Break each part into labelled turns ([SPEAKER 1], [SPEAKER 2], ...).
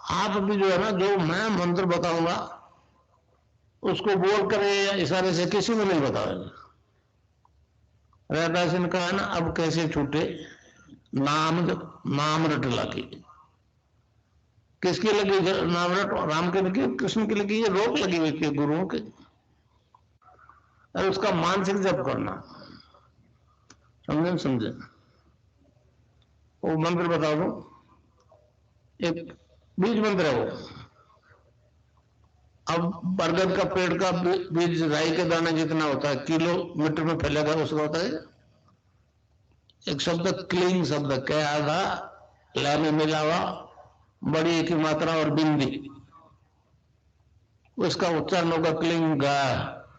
[SPEAKER 1] आप भी जो है ना, जो मैं मंत्र बताऊंगा उसको बोल कर या इशारे से किसी को नहीं बताओगे। रैदास ने कहा ना, अब कैसे छूटे नाम, नाम रट लगी। किसकी लगी नाम रट? राम की लगी, कृष्ण की लगी, ये रोक लगी हुई थी गुरुओं की। और उसका मानसिक जप करना, समझे समझे। वो मंत्र बता दो, एक बीज मंत्र है वो। अब बरगद का पेड़ का बीज राई के दाने जितना होता है, किलोमीटर में फैलेगा, उसका होता है एक शब्द क्लीन शब्द, क्या आधा ला में मिला हुआ, बड़ी की मात्रा और बिंदी, उसका उच्चारण होगा क्लीन गा।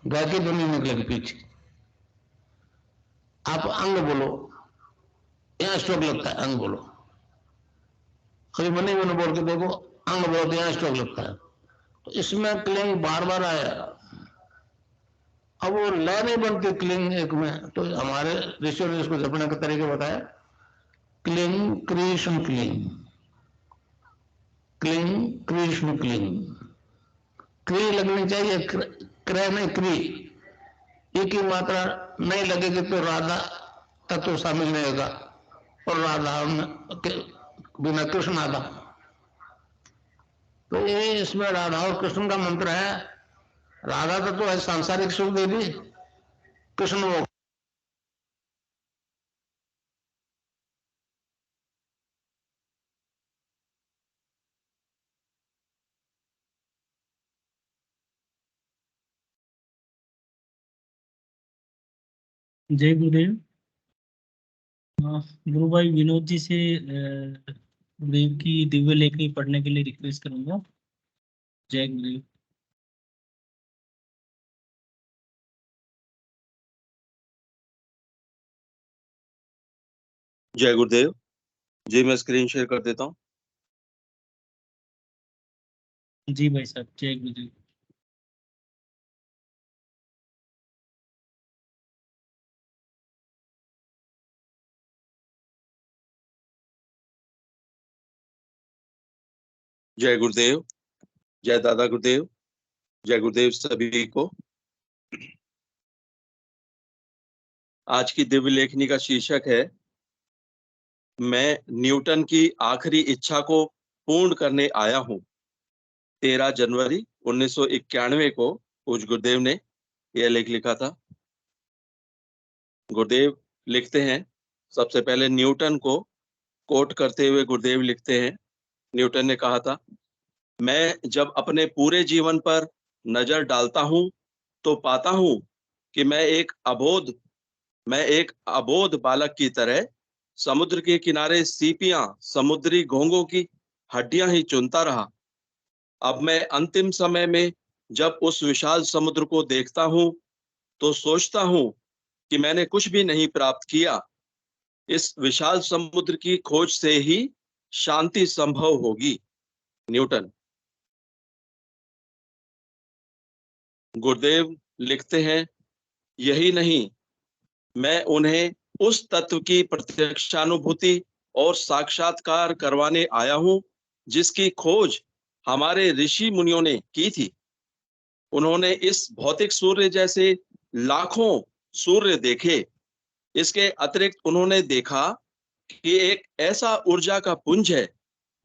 [SPEAKER 1] गा की ध्वनि निकलेगी पीछे। आप अंग बोलो, यहां स्ट्रोक लगता है, अंग बोलो। कभी मनी मन बोल के देखो, अंग बोलो तो यहां स्ट्रोक लगता है। तो इसमें क्लिंग बार बार आया। अब वो लय नहीं बनती क्लिंग एक में, तो हमारे ऋषियों ने इसको जपने का तरीके बताया। Cling Krishna cling, cling Krishna cling. क्री लगनी चाहिए, क्रय नहीं क्री। ये की मात्रा नहीं लगेगी तो राधा तत्व शामिल नहीं होगा, और राधा के बिना कृष्ण आधा। तो ये इसमें राधा और कृष्ण का मंत्र है। राधा तत्व है सांसारिक सुख दे दी, कृष्ण वो।
[SPEAKER 2] जय गुरुदेव। गुरु भाई विनोद जी से गुरुदेव की दिव्य लेखनी पढ़ने के लिए रिक्वेस्ट करूंगा। जय गुरुदेव।
[SPEAKER 3] जय गुरुदेव जी, मैं स्क्रीन शेयर कर देता हूँ।
[SPEAKER 2] जी भाई साहब, जय गुरुदेव।
[SPEAKER 3] जय गुरुदेव, जय दादा गुरुदेव, जय गुरुदेव सभी को। आज की दिव्य लेखनी का शीर्षक है, मैं न्यूटन की आखिरी इच्छा को पूर्ण करने आया हूँ। 13 जनवरी 1991 को पूज्य गुरुदेव ने यह लेख लिखा था। गुरुदेव लिखते हैं, सबसे पहले न्यूटन को कोट करते हुए गुरुदेव लिखते हैं, न्यूटन ने कहा था, मैं जब अपने पूरे जीवन पर नजर डालता हूं तो पाता हूं कि मैं एक अबोध बालक की तरह समुद्र के किनारे सीपियां, समुद्री घोंघों की हड्डियां ही चुनता रहा। अब मैं अंतिम समय में जब उस विशाल समुद्र को देखता हूं तो सोचता हूं कि मैंने कुछ भी नहीं प्राप्त किया। इस विशाल समुद्र की खोज से ही शांति संभव होगी। न्यूटन। गुरुदेव लिखते हैं, यही नहीं, मैं उन्हें उस तत्व की प्रत्यक्षानुभूति और साक्षात्कार करवाने आया हूं जिसकी खोज हमारे ऋषि मुनियों ने की थी। उन्होंने इस भौतिक सूर्य जैसे लाखों सूर्य देखे। इसके अतिरिक्त उन्होंने देखा कि एक ऐसा ऊर्जा का पुंज है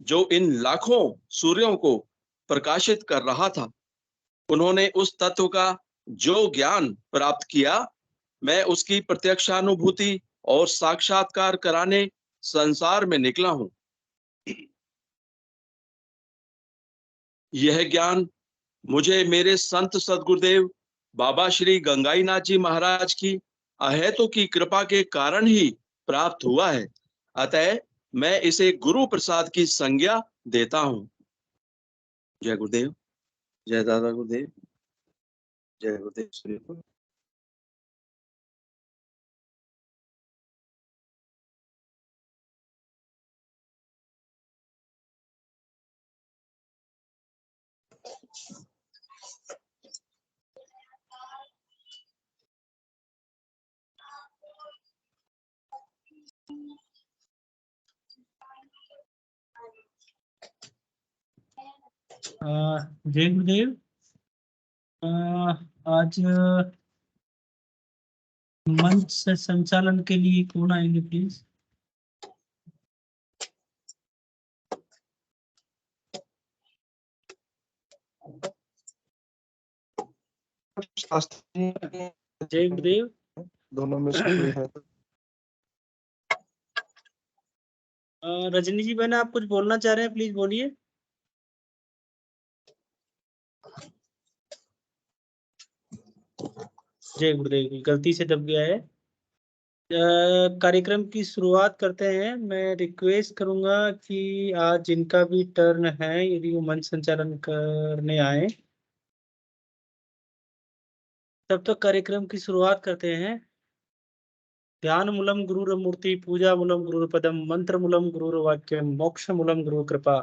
[SPEAKER 3] जो इन लाखों सूर्यों को प्रकाशित कर रहा था। उन्होंने उस तत्व का जो ज्ञान प्राप्त किया, मैं उसकी प्रत्यक्षानुभूति और साक्षात्कार कराने संसार में निकला हूं। यह ज्ञान मुझे मेरे संत सदगुरुदेव बाबा श्री गंगाईनाथ जी महाराज की अहेतु की कृपा के कारण ही प्राप्त हुआ है। अतः मैं इसे गुरु प्रसाद की संज्ञा देता हूं। जय गुरुदेव, जय दादा गुरुदेव, जय गुरुदेव श्री।
[SPEAKER 2] जय गुरुदेव। आज मंच से संचालन के लिए कौन आएंगे प्लीज? जय गुरुदेव।
[SPEAKER 4] दोनों में से कोई है?
[SPEAKER 2] रजनी जी बहन, आप कुछ बोलना चाह रहे हैं, प्लीज बोलिए। जय गुरुदेव, गलती से दब गया है। कार्यक्रम की शुरुआत करते हैं। मैं रिक्वेस्ट करूंगा कि आज जिनका भी टर्न है, यदि वो मंच संचालन करने आए, तब तक कार्यक्रम की शुरुआत करते हैं। ध्यान मूलम गुरुर मूर्ति, पूजा मूलम गुरुर पदम, मंत्र मूलम गुरुर वाक्यम, मोक्ष मूलम गुरु कृपा।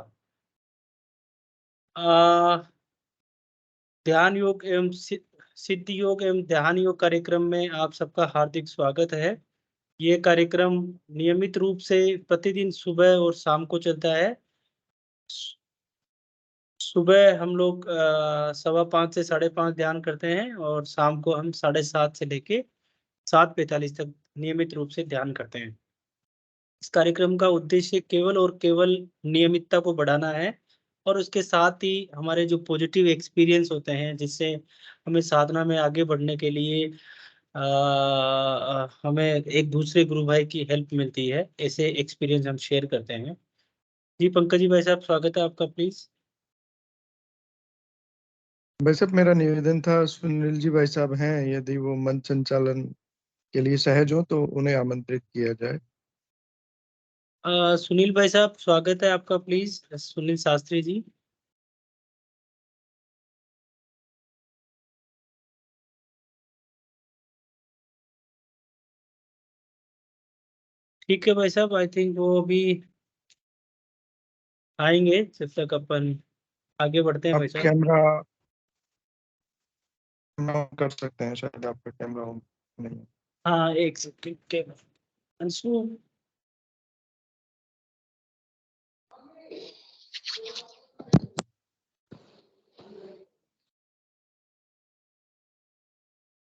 [SPEAKER 2] ध्यान योग एवं सिद्ध योग एवं ध्यान योग कार्यक्रम में आप सबका हार्दिक स्वागत है। ये कार्यक्रम नियमित रूप से प्रतिदिन सुबह और शाम को चलता है। सुबह हम लोग 5:15 से 5:30 ध्यान करते हैं, और शाम को हम 7:30 से लेके 7:45 तक नियमित रूप से ध्यान करते हैं। इस कार्यक्रम का उद्देश्य केवल और केवल नियमितता को बढ़ाना है, और उसके साथ ही हमारे जो पॉजिटिव एक्सपीरियंस होते हैं, जिससे हमें साधना में आगे बढ़ने के लिए हमें एक दूसरे गुरु भाई की हेल्प मिलती है, ऐसे एक्सपीरियंस हम शेयर करते हैं। जी पंकज जी भाई साहब, स्वागत है आपका, प्लीज।
[SPEAKER 4] भाई साहब, मेरा निवेदन था, सुनील जी भाई साहब हैं, यदि वो मंच संचालन के लिए सहज हो तो उन्हें आमंत्रित किया जाए।
[SPEAKER 2] सुनील भाई साहब, स्वागत है आपका, प्लीज। सुनील शास्त्री जी। ठीक है भाई साहब, आई थिंक वो अभी आएंगे। जब तक अपन आगे बढ़ते हैं
[SPEAKER 4] आप
[SPEAKER 2] भाई साहब।
[SPEAKER 4] कैमरा ऑन कर सकते हैं, शायद आपका कैमरा ऑन नहीं है।
[SPEAKER 2] हाँ, एक सेकंड। अंशु,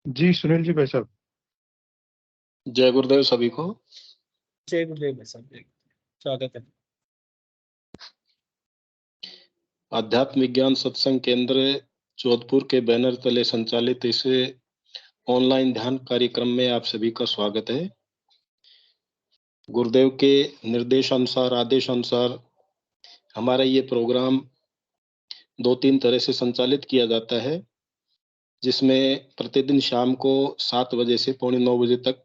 [SPEAKER 4] जी सुनील जी भाई साहब।
[SPEAKER 5] जय गुरुदेव सभी को।
[SPEAKER 2] जय गुरुदेव भाई साहब, स्वागत है।
[SPEAKER 5] आध्यात्म विज्ञान सत्संग केंद्र जोधपुर के बैनर तले संचालित इस ऑनलाइन ध्यान कार्यक्रम में आप सभी का स्वागत है। गुरुदेव के निर्देशानुसार, आदेशानुसार हमारा ये प्रोग्राम 2-3 तरह से संचालित किया जाता है, जिसमें प्रतिदिन शाम को 7 बजे से 8:45 बजे तक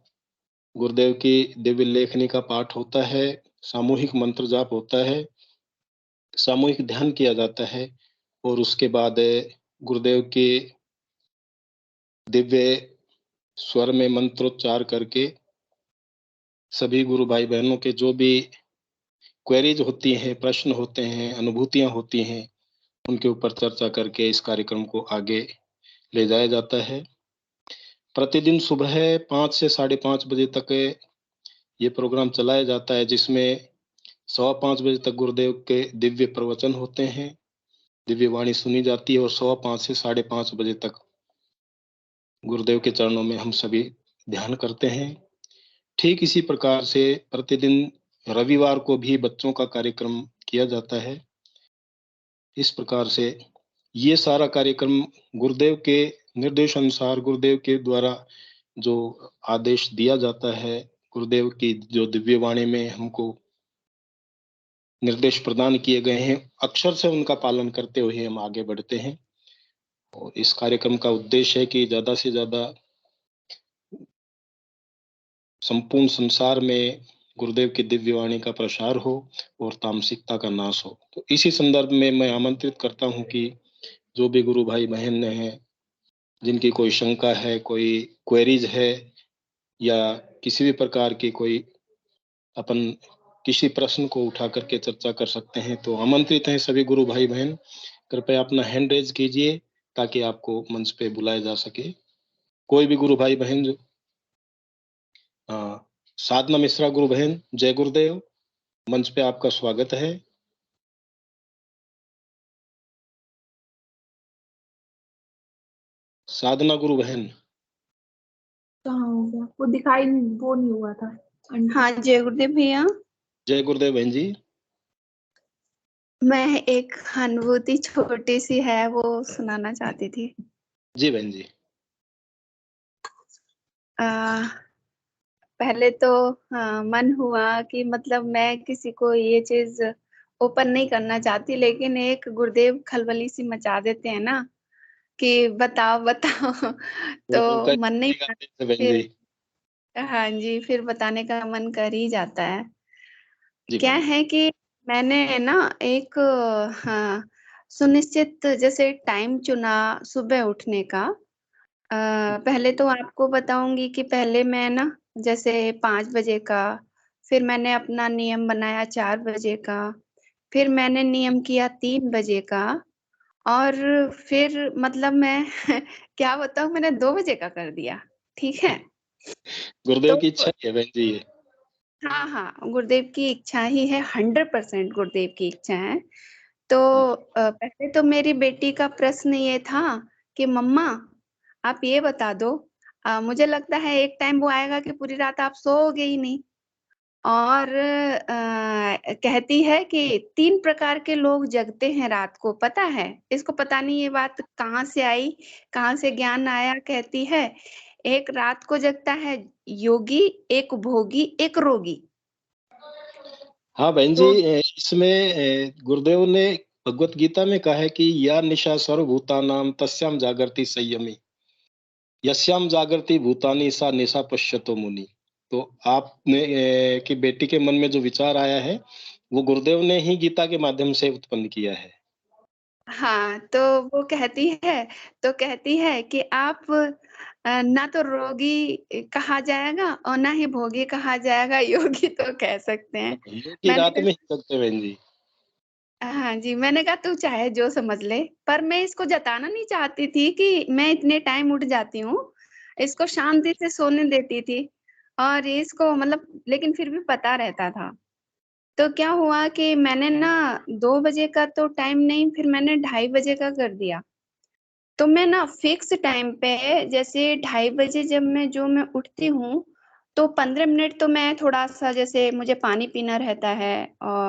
[SPEAKER 5] गुरुदेव की दिव्य लेखनी का पाठ होता है, सामूहिक मंत्र जाप होता है, सामूहिक ध्यान किया जाता है, और उसके बाद गुरुदेव के दिव्य स्वर में मंत्रोच्चार करके सभी गुरु भाई बहनों के जो भी क्वेरीज होती हैं, प्रश्न होते हैं, अनुभूतियां होती हैं, उनके ऊपर चर्चा करके इस कार्यक्रम को आगे ले जाया जाता है। प्रतिदिन सुबह 5 से 5:30 बजे तक ये प्रोग्राम चलाया जाता है, जिसमें 5:15 बजे तक गुरुदेव के दिव्य प्रवचन होते हैं, दिव्य वाणी सुनी जाती है, और 5:15 से 5:30 बजे तक गुरुदेव के चरणों में हम सभी ध्यान करते हैं। ठीक इसी प्रकार से प्रतिदिन रविवार को भी बच्चों का कार्यक्रम किया जाता है। इस प्रकार से ये सारा कार्यक्रम गुरुदेव के निर्देश अनुसार, गुरुदेव के द्वारा जो आदेश दिया जाता है, गुरुदेव की जो दिव्य वाणी में हमको निर्देश प्रदान किए गए हैं, अक्षर से उनका पालन करते हुए हम आगे बढ़ते हैं। और इस कार्यक्रम का उद्देश्य है कि ज्यादा से ज्यादा संपूर्ण संसार में गुरुदेव की दिव्य वाणी का प्रसार हो और तामसिकता का नाश हो। तो इसी संदर्भ में मैं आमंत्रित करता हूं कि जो भी गुरु भाई बहन हैं, जिनकी कोई शंका है, कोई क्वेरीज है, या किसी भी प्रकार की कोई अपन किसी प्रश्न को उठा करके चर्चा कर सकते हैं, तो आमंत्रित हैं सभी गुरु भाई बहन। कृपया अपना हैंड रेज कीजिए ताकि आपको मंच पे बुलाया जा सके। कोई भी गुरु भाई बहन जो साधना मिश्रा गुरु बहन, जय गुरुदेव, मंच पे आपका स्वागत है। साधना गुरु बहन।
[SPEAKER 6] कहाँ हो गया वो, दिखाई वो नहीं हुआ था।
[SPEAKER 7] हाँ जय गुरुदेव भैया।
[SPEAKER 5] जय गुरुदेव बहन जी।
[SPEAKER 7] मैं एक अनुभूति छोटी सी है वो सुनाना चाहती थी।
[SPEAKER 5] जी बहन जी।
[SPEAKER 7] पहले तो मन हुआ कि मतलब मैं किसी को ये चीज ओपन नहीं करना चाहती, लेकिन एक गुरुदेव खलबली सी मचा देते हैं ना कि बताओ बताओ तो मन नहीं
[SPEAKER 5] बहन
[SPEAKER 7] फिर
[SPEAKER 5] जी।
[SPEAKER 7] हाँ जी, फिर बताने का मन कर ही जाता है।
[SPEAKER 5] जी
[SPEAKER 7] क्या
[SPEAKER 5] बहन।
[SPEAKER 7] है कि मैंने ना एक हाँ सुनिश्चित जैसे टाइम चुना सुबह उठने का। पहले तो आपको बताऊंगी कि पहले मैं ना जैसे 5 बजे का, फिर मैंने अपना नियम बनाया 4 बजे का, फिर मैंने नियम किया 3 बजे का, और फिर मतलब मैं क्या बताऊं, मैंने 2 बजे का कर दिया। ठीक है,
[SPEAKER 5] गुरुदेव की
[SPEAKER 7] तो
[SPEAKER 5] इच्छा है बहन जी ये।
[SPEAKER 7] हाँ हाँ गुरुदेव की इच्छा ही है, 100% गुरुदेव की इच्छा है। तो पहले तो मेरी बेटी का प्रश्न ये था कि मम्मा आप ये बता दो, मुझे लगता है एक टाइम वो आएगा कि पूरी रात आप सोओगे ही नहीं। और कहती है कि 3 प्रकार के लोग जगते हैं रात को, पता है? इसको पता नहीं ये बात कहाँ से आई, कहाँ से ज्ञान आया। कहती है एक रात को जगता है योगी, एक भोगी, एक रोगी।
[SPEAKER 5] हाँ बहन जी,
[SPEAKER 7] तो
[SPEAKER 5] इसमें गुरुदेव ने भगवत गीता में कहा है कि या निशा सर्वभूतानाम तस्याम जागृति संयमी, यस्याम जागृति भूतानि सा निशा पश्यतो मुनि। तो आपने की बेटी के मन में जो विचार आया है वो गुरुदेव ने ही गीता के माध्यम से उत्पन्न किया है।
[SPEAKER 7] हाँ, तो वो कहती है कि आप ना तो रोगी कहा जाएगा और ना ही भोगी कहा जाएगा, योगी तो कह सकते हैं।
[SPEAKER 5] योगी
[SPEAKER 7] मैंने
[SPEAKER 5] रात में ही जगते बहन जी।
[SPEAKER 7] हाँ जी, मैंने कहा तू चाहे जो समझ ले, पर मैं इसको जताना नहीं चाहती थी कि मैं इतने टाइम उठ जाती हूँ। इसको शांति से सोने देती थी और इसको मतलब, लेकिन फिर भी पता रहता था। तो क्या हुआ कि मैंने ना 2 बजे का तो टाइम नहीं, फिर मैंने 2:30 बजे का कर दिया। तो मैं ना फिक्स टाइम पे जैसे 2:30 बजे जब मैं उठती हूँ, तो 15 मिनट तो मैं थोड़ा-सा जैसे मुझे पानी पीना रहता है,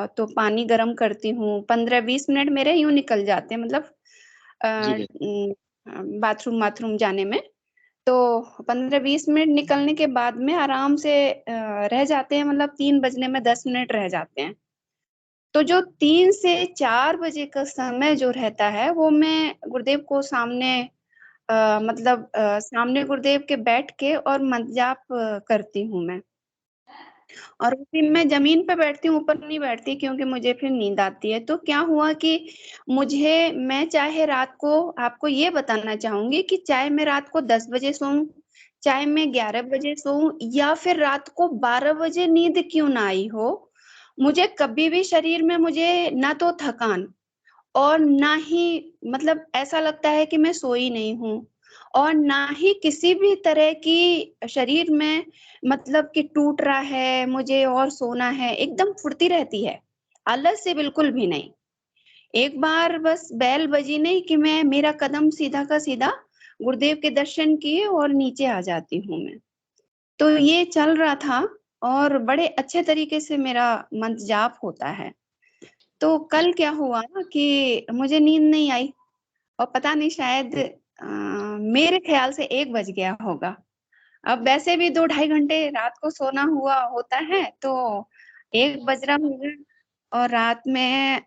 [SPEAKER 7] तो पानी गरम करती हूँ। 15-20 मिनट मेरे यूँ निकल जाते हैं, मतलब
[SPEAKER 5] जी बहन।
[SPEAKER 7] बाथरूम जाने में। तो 15-20 मिनट निकलने के बाद में आराम से रह जाते हैं, मतलब 3 बजने में 10 मिनट रह जाते हैं। तो जो 3 से 4 बजे का समय जो रहता है, वो मैं गुरुदेव को सामने मतलब सामने गुरुदेव के बैठ के और मंत्र जाप करती हूँ मैं। और उस दिन मैं ज़मीन पे बैठती हूँ, ऊपर नहीं बैठती क्योंकि मुझे फिर नींद आती है। तो क्या हुआ कि मैं चाहे रात को, आपको ये बताना चाहूँगी कि चाहे मैं रात को 10 बजे सोऊँ, चाहे मैं 11 बजे सोऊँ या फिर रात को 12 बजे नींद क्यों ना आई हो, मुझे कभी भी शरीर में मुझे ना तो थकान और ना ही मतलब ऐसा लगता है कि मैं सोई नहीं हूँ, और ना ही किसी भी तरह की शरीर में मतलब कि टूट रहा है, मुझे और सोना है, एकदम फुर्ती रहती है, आलस से बिल्कुल भी नहीं। एक बार बस बेल बजी नहीं कि मेरा कदम सीधा का सीधा गुरुदेव के दर्शन किए और नीचे आ जाती हूँ मैं। तो ये चल रहा था और बड़े अच्छे तरीके से मेरा मंत्र जाप होता है। तो कल क्या हुआ कि मुझे नींद नहीं आई और पता नहीं शायद मेरे ख़्याल से 1 बज गया होगा। अब वैसे भी 2 ढाई घंटे रात को सोना हुआ होता है, तो 1 बज रहा होगा। और रात में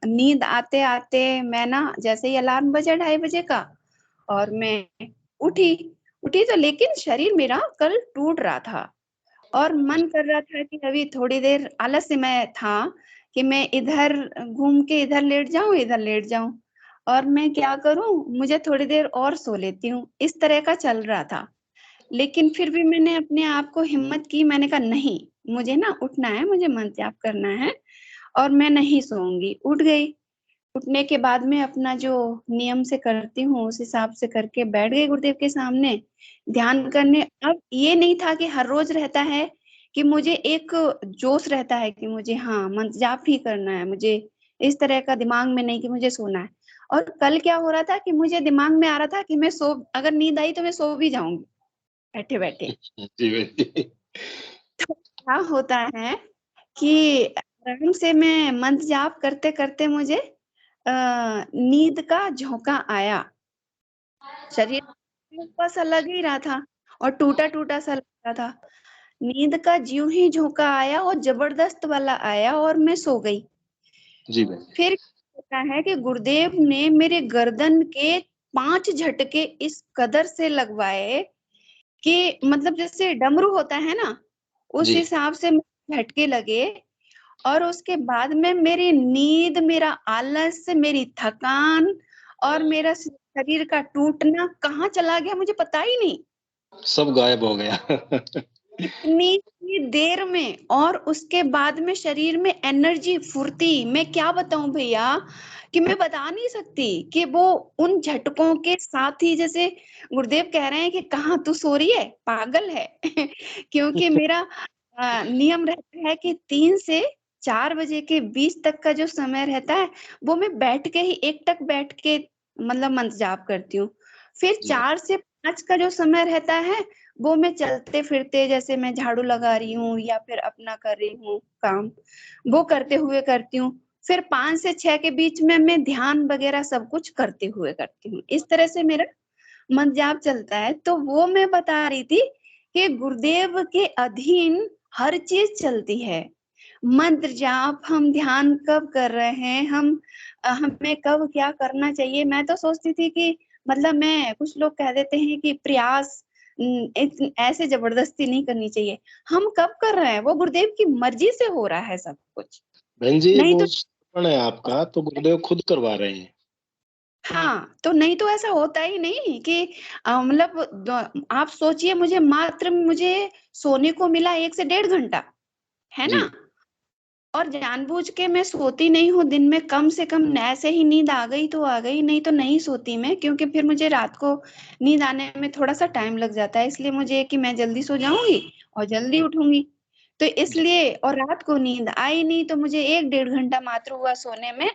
[SPEAKER 7] नींद आते-आते मैं ना जैसे ही अलार्म बजा 2:30 बजे का और मैं उठी। उठी तो लेकिन शरीर मेरा कल टूट रहा था और मन कर रहा था कि अभी थोड़ी देर आलस्य में था कि मैं इधर घूम के इधर लेट जाऊँ और मैं क्या करूँ, मुझे थोड़ी देर और सो लेती हूँ, इस तरह का चल रहा था। लेकिन फिर भी मैंने अपने आप को हिम्मत की, मैंने कहा नहीं, मुझे ना उठना है, मुझे मंत्र जाप करना है और मैं नहीं सोऊँगी। उठ गई। उठने के बाद में अपना जो नियम से करती हूँ, उस हिसाब से करके बैठ गई गुरुदेव के सामने, ध्यान करने। अब ये नहीं था कि हर रोज़ रहता है कि मुझे एक जोश रहता है कि मुझे हाँ, मंत्र जाप ही करना है, मुझे इस तरह का दिमाग में नहीं कि मुझे सोना है। और कल क्या हो रहा था कि मुझे दिमाग में आ रहा था कि मैं अगर नींद आई तो मैं सो भी जाऊंगी बैठे बैठे।
[SPEAKER 5] जी बहन जी।
[SPEAKER 7] क्या होता है कि आराम से मैं मंत्र जाप करते करते मुझे नींद का झोंका आया। शरीर बस लग ही रहा था और टूटा टूटा सा लग रहा था। नींद का ज्यों ही झोंका आया और जबरदस्त वाला आया और मैं सो गई।
[SPEAKER 5] जी बहन जी।
[SPEAKER 7] फिर होता है कि गुरुदेव ने मेरे गर्दन के 5 झटके इस कदर से लगवाए कि मतलब जैसे डमरू होता है ना, उस
[SPEAKER 5] जी
[SPEAKER 7] हिसाब से झटके लगे। और उसके बाद में मेरी नींद, मेरा आलस, मेरी थकान और मेरा शरीर का टूटना कहाँ चला गया मुझे पता ही नहीं।
[SPEAKER 5] सब गायब हो गया।
[SPEAKER 7] इतनी ही देर में। और उसके बाद में शरीर में एनर्जी, फुर्ती, मैं क्या बताऊं भैया कि मैं बता नहीं सकती कि वो उन झटकों के साथ ही, जैसे गुरुदेव कह रहे हैं कि कहाँ तू सो रही है, पागल है। क्योंकि मेरा नियम रहता है कि 3 से 4 बजे के बीच तक का जो समय रहता है वो मैं बैठ के ही एकटक बैठ के मतलब मंत्र जाप करती हूँ। फिर
[SPEAKER 5] जी
[SPEAKER 7] 4 से 5 का जो समय रहता है वो मैं चलते फिरते, जैसे मैं झाड़ू लगा रही हूँ या फिर अपना कर रही हूँ काम, वो करते हुए करती हूँ। फिर 5 से 6 के बीच में मैं ध्यान वगैरह सब कुछ करते हुए करती हूँ। इस तरह से मेरा मंत्र जाप चलता है। तो वो मैं बता रही थी कि गुरुदेव के अधीन हर चीज चलती है। मंत्र जाप, हम ध्यान कब कर रहे हैं, हमें कब क्या करना चाहिए। मैं तो सोचती थी कि मतलब मैं, कुछ लोग कह देते हैं कि प्रयास ऐसे जबरदस्ती नहीं करनी चाहिए। हम कब कर रहे हैं, वो गुरुदेव की मर्जी से हो रहा है सब कुछ।
[SPEAKER 5] बहन जी,
[SPEAKER 7] नहीं
[SPEAKER 5] वो
[SPEAKER 7] तो
[SPEAKER 5] समर्पण है आपका, तो गुरुदेव खुद करवा रहे हैं।
[SPEAKER 7] हाँ, तो नहीं तो ऐसा होता ही नहीं कि मतलब आप सोचिए, मुझे सोने को मिला 1 से 1.5 घंटा, है
[SPEAKER 5] जी
[SPEAKER 7] ना? और जानबूझ के मैं सोती नहीं हूँ दिन में, कम से कम ऐसे ही नींद आ गई तो आ गई, नहीं तो नहीं सोती मैं, क्योंकि फिर मुझे रात को नींद आने में थोड़ा-सा टाइम लग जाता है। इसलिए मुझे कि मैं जल्दी सो जाऊँगी और जल्दी उठूँगी। तो
[SPEAKER 5] जी
[SPEAKER 7] इसलिए, और रात को नींद आई नहीं तो मुझे 1 डेढ़ घंटा मात्र हुआ सोने में।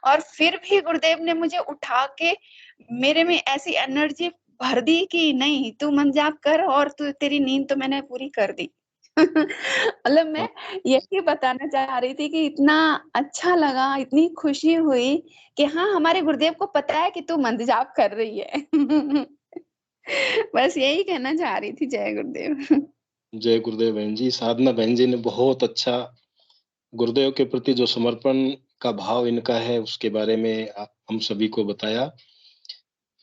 [SPEAKER 7] और फिर भी गुरुदेव ने मुझे उठा के मेरे में ऐसी एनर्जी भर दी कि नहीं, तू मन जाप कर और तू, तेरी नींद तो मैंने पूरी कर दी। मतलब मैं
[SPEAKER 5] हाँ।
[SPEAKER 7] यही बताना चाह रही थी कि इतना अच्छा लगा, इतनी खुशी हुई कि हाँ, हमारे गुरुदेव को पता है कि तू मंत्र जाप कर रही है। बस यही कहना चाह रही थी। जय गुरुदेव।
[SPEAKER 5] जय गुरुदेव बहन जी। साधना बहन जी ने बहुत अच्छा गुरुदेव के प्रति जो समर्पण का भाव इनका है उसके बारे में हम सभी को बताया।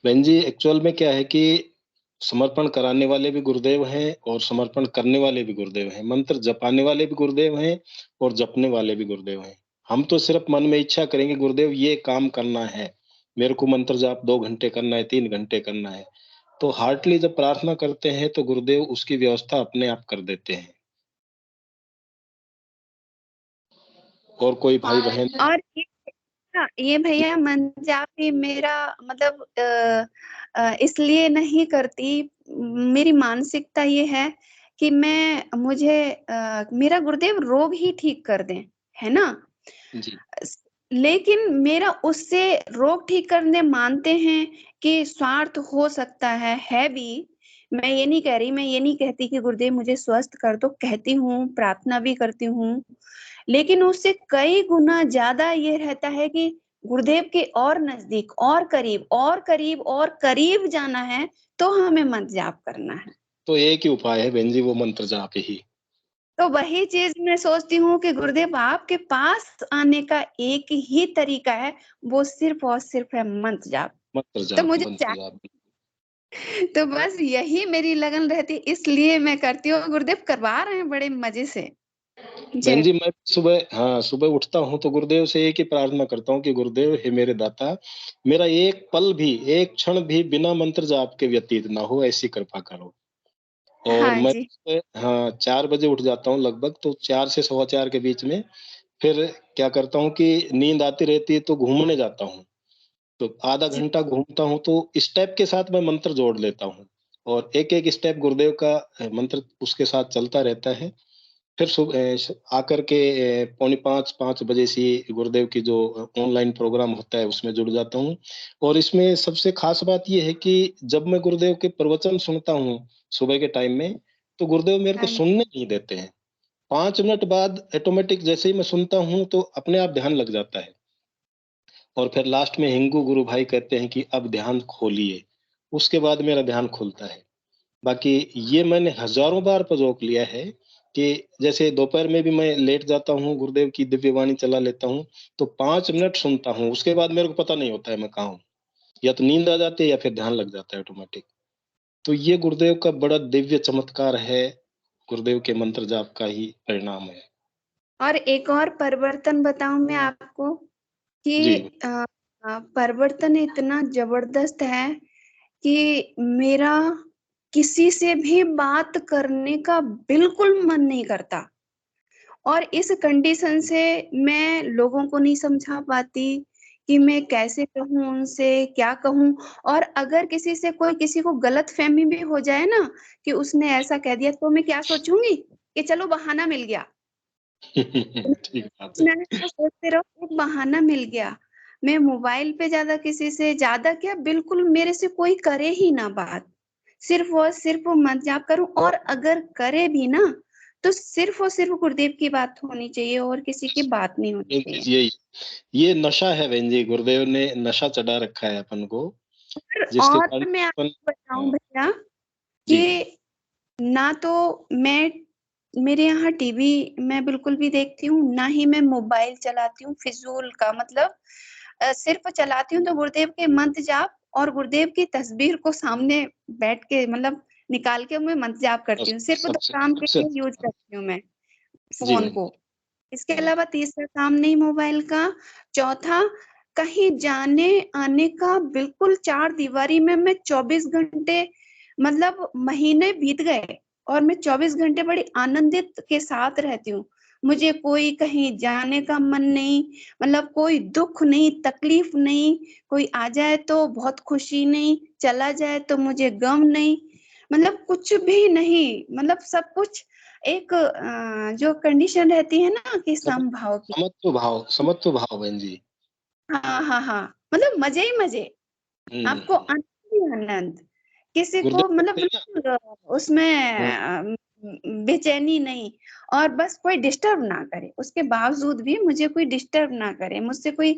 [SPEAKER 5] बहन जी, एक्चुअल में क्या है कि समर्पण कराने वाले भी गुरुदेव हैं और समर्पण करने वाले भी गुरुदेव हैं। मंत्र जपाने वाले भी गुरुदेव हैं और जपने वाले भी गुरुदेव हैं। हम तो सिर्फ मन में इच्छा करेंगे गुरुदेव ये काम करना है, मेरे को मंत्र जाप 2 घंटे करना है, 3 घंटे करना है। तो हार्टली जब प्रार्थना करते हैं तो गुरुदेव उसकी व्यवस्था अपने आप कर देते हैं। और कोई भाई बहन
[SPEAKER 7] और ये भैया मंत्र जाप भी मेरा मतलब इसलिए नहीं करती, मेरी मानसिकता ये है कि मेरा गुरुदेव रोग ही ठीक कर दें, है ना?
[SPEAKER 5] जी
[SPEAKER 7] लेकिन मेरा उससे रोग ठीक करने मानते हैं कि स्वार्थ हो सकता है भी। मैं ये नहीं कह रही, मैं ये नहीं कहती कि गुरुदेव मुझे स्वस्थ कर दो, कहती हूँ, प्रार्थना भी करती हूँ। लेकिन उससे कई गुना ज्यादा ये रहता है कि गुरुदेव के और नजदीक, और करीब, और करीब, और करीब जाना है, तो हमें मंत्र जाप करना है।
[SPEAKER 5] तो एक ही उपाय है बहन जी, वो मंत्र जाप ही।
[SPEAKER 7] तो वही चीज मैं सोचती हूँ कि गुरुदेव आपके पास आने का एक ही तरीका है, वो सिर्फ और सिर्फ है मंत्र जाप।
[SPEAKER 5] मंत्र
[SPEAKER 7] तो
[SPEAKER 5] जाप,
[SPEAKER 7] मुझे
[SPEAKER 5] मंत्र जाप।
[SPEAKER 7] तो बस यही मेरी लगन रहती, इसलिए मैं करती हूँ। गुरुदेव करवा रहे हैं बड़े मजे से।
[SPEAKER 5] बहन
[SPEAKER 7] जय
[SPEAKER 5] जी, मैं सुबह उठता हूँ तो गुरुदेव से एक ही प्रार्थना करता हूँ कि गुरुदेव हे मेरे दाता, मेरा एक पल भी, एक क्षण भी बिना मंत्र जाप के व्यतीत ना हो, ऐसी कृपा करो। और
[SPEAKER 7] हाँ
[SPEAKER 5] मैं
[SPEAKER 7] जी।
[SPEAKER 5] 4 बजे उठ जाता हूँ लगभग, तो 4 से 4:15 के बीच में फिर क्या करता हूँ कि नींद आती रहती है तो घूमने जाता हूँ। तो आधा
[SPEAKER 7] जी।
[SPEAKER 5] घंटा घूमता हूँ तो स्टेप के साथ मैं मंत्र जोड़ लेता हूँ और एक-एक स्टेप गुरुदेव का मंत्र उसके साथ चलता रहता है। फिर सुबह आकर के 4:45-5 बजे से गुरुदेव की जो ऑनलाइन प्रोग्राम होता है उसमें जुड़ जाता हूँ। और इसमें सबसे खास बात ये है कि जब मैं गुरुदेव के प्रवचन सुनता हूँ सुबह के टाइम में, तो गुरुदेव मेरे को
[SPEAKER 7] हाँ जी।
[SPEAKER 5] सुनने नहीं देते हैं। 5 मिनट बाद ऑटोमेटिक जैसे ही मैं सुनता हूँ तो अपने आप ध्यान लग जाता है। और फिर लास्ट में हिंगू गुरु भाई कहते हैं कि अब ध्यान खोलिए, उसके बाद मेरा ध्यान खुलता है। बाकी ये मैंने हज़ारों बार प्रयोग लिया है कि जैसे दोपहर में भी मैं लेट जाता हूँ, गुरुदेव की दिव्य वाणी चला लेता हूँ, तो 5 मिनट सुनता हूँ, उसके बाद मेरे को पता नहीं होता है मैं कहाँ हूँ। या तो नींद आ जाती है या फिर ध्यान लग जाता है ऑटोमेटिक। तो ये गुरुदेव का बड़ा दिव्य चमत्कार है, गुरुदेव के मंत्र जाप का ही परिणाम है।
[SPEAKER 7] और एक और परिवर्तन बताऊं मैं आपको कि
[SPEAKER 5] जी।
[SPEAKER 7] परिवर्तन इतना जबरदस्त है कि मेरा किसी से भी बात करने का बिल्कुल मन नहीं करता। और इस कंडीशन से मैं लोगों को नहीं समझा पाती कि मैं कैसे कहूँ उनसे, क्या कहूँ? और अगर किसी से कोई किसी को गलतफ़हमी भी हो जाए ना कि उसने ऐसा कह दिया, तो मैं क्या सोचूँगी कि चलो बहाना मिल गया।
[SPEAKER 5] ठीक बात है।
[SPEAKER 7] मैं तो सोचते रहो एक बहाना मिल गया। मैं मोबाइल पे ज़्यादा क्या बिल्कुल मेरे से कोई करे ही ना बात। सिर्फ़ और सिर्फ़ मज़ाक करूँ और अगर करे भी ना, तो सिर्फ़ और सिर्फ़ गुरुदेव की बात होनी चाहिए और किसी की बात नहीं होनी
[SPEAKER 5] मेन
[SPEAKER 7] चाहिए।
[SPEAKER 5] चीज़ यही, ये नशा है बहन जी, गुरुदेव ने नशा चढ़ा रखा है अपन को, जिसके कारण
[SPEAKER 7] और मैं
[SPEAKER 5] अपन
[SPEAKER 7] आपको बताऊँ
[SPEAKER 5] हाँ,
[SPEAKER 7] भैया
[SPEAKER 5] जी।
[SPEAKER 7] कि ना तो मैं मेरे यहाँ टीवी मैं बिल्कुल भी देखती हूँ, ना ही मैं मोबाइल चलाती हूँ फिज़ूल का मतलब सिर्फ़ चलाती हूँ तो गुरुदेव के मंत्र जाप और गुरुदेव की तस्वीर को सामने बैठ के मतलब निकाल के मैं मंत्र जाप करती
[SPEAKER 5] बस
[SPEAKER 7] हूँ। सिर्फ़ 2
[SPEAKER 5] सबसे
[SPEAKER 7] काम के
[SPEAKER 5] सबसे
[SPEAKER 7] लिए यूज़ करती हूँ मैं
[SPEAKER 5] जी
[SPEAKER 7] फ़ोन
[SPEAKER 5] बहन
[SPEAKER 7] को।
[SPEAKER 5] जी।
[SPEAKER 7] इसके
[SPEAKER 5] हुँ,
[SPEAKER 7] अलावा तीसरा काम नहीं मोबाइल का। चौथा, कहीं जाने-आने का बिल्कुल चारदीवारी में मैं 24 घंटे मतलब महीने बीत गए और मैं 24 घंटे बड़ी आनंदित के साथ रहती हूँ। मुझे कोई कहीं जाने का मन नहीं, मतलब कोई दुःख नहीं, तकलीफ़ नहीं, कोई आ जाए तो बहुत खुशी नहीं, चला जाए तो मुझे गम नहीं, मतलब कुछ भी नहीं, मतलब सब कुछ एक जो कंडीशन रहती है ना कि
[SPEAKER 5] सम
[SPEAKER 7] समभाव की।
[SPEAKER 5] समत्व भाव बहन जी।
[SPEAKER 7] हाँ, हाँ, हाँ, मतलब मज़े ही मज़े, आपको
[SPEAKER 5] हुँ,
[SPEAKER 7] आनंद ही आनंद। किसी
[SPEAKER 5] गुरुदेव
[SPEAKER 7] को मतलब
[SPEAKER 5] कहते हैं ना
[SPEAKER 7] बिल्कुल उसमें
[SPEAKER 5] हुँ,
[SPEAKER 7] बेचैनी नहीं और बस कोई डिस्टर्ब ना करे, उसके बावजूद भी मुझे कोई डिस्टर्ब ना करे, मुझसे कोई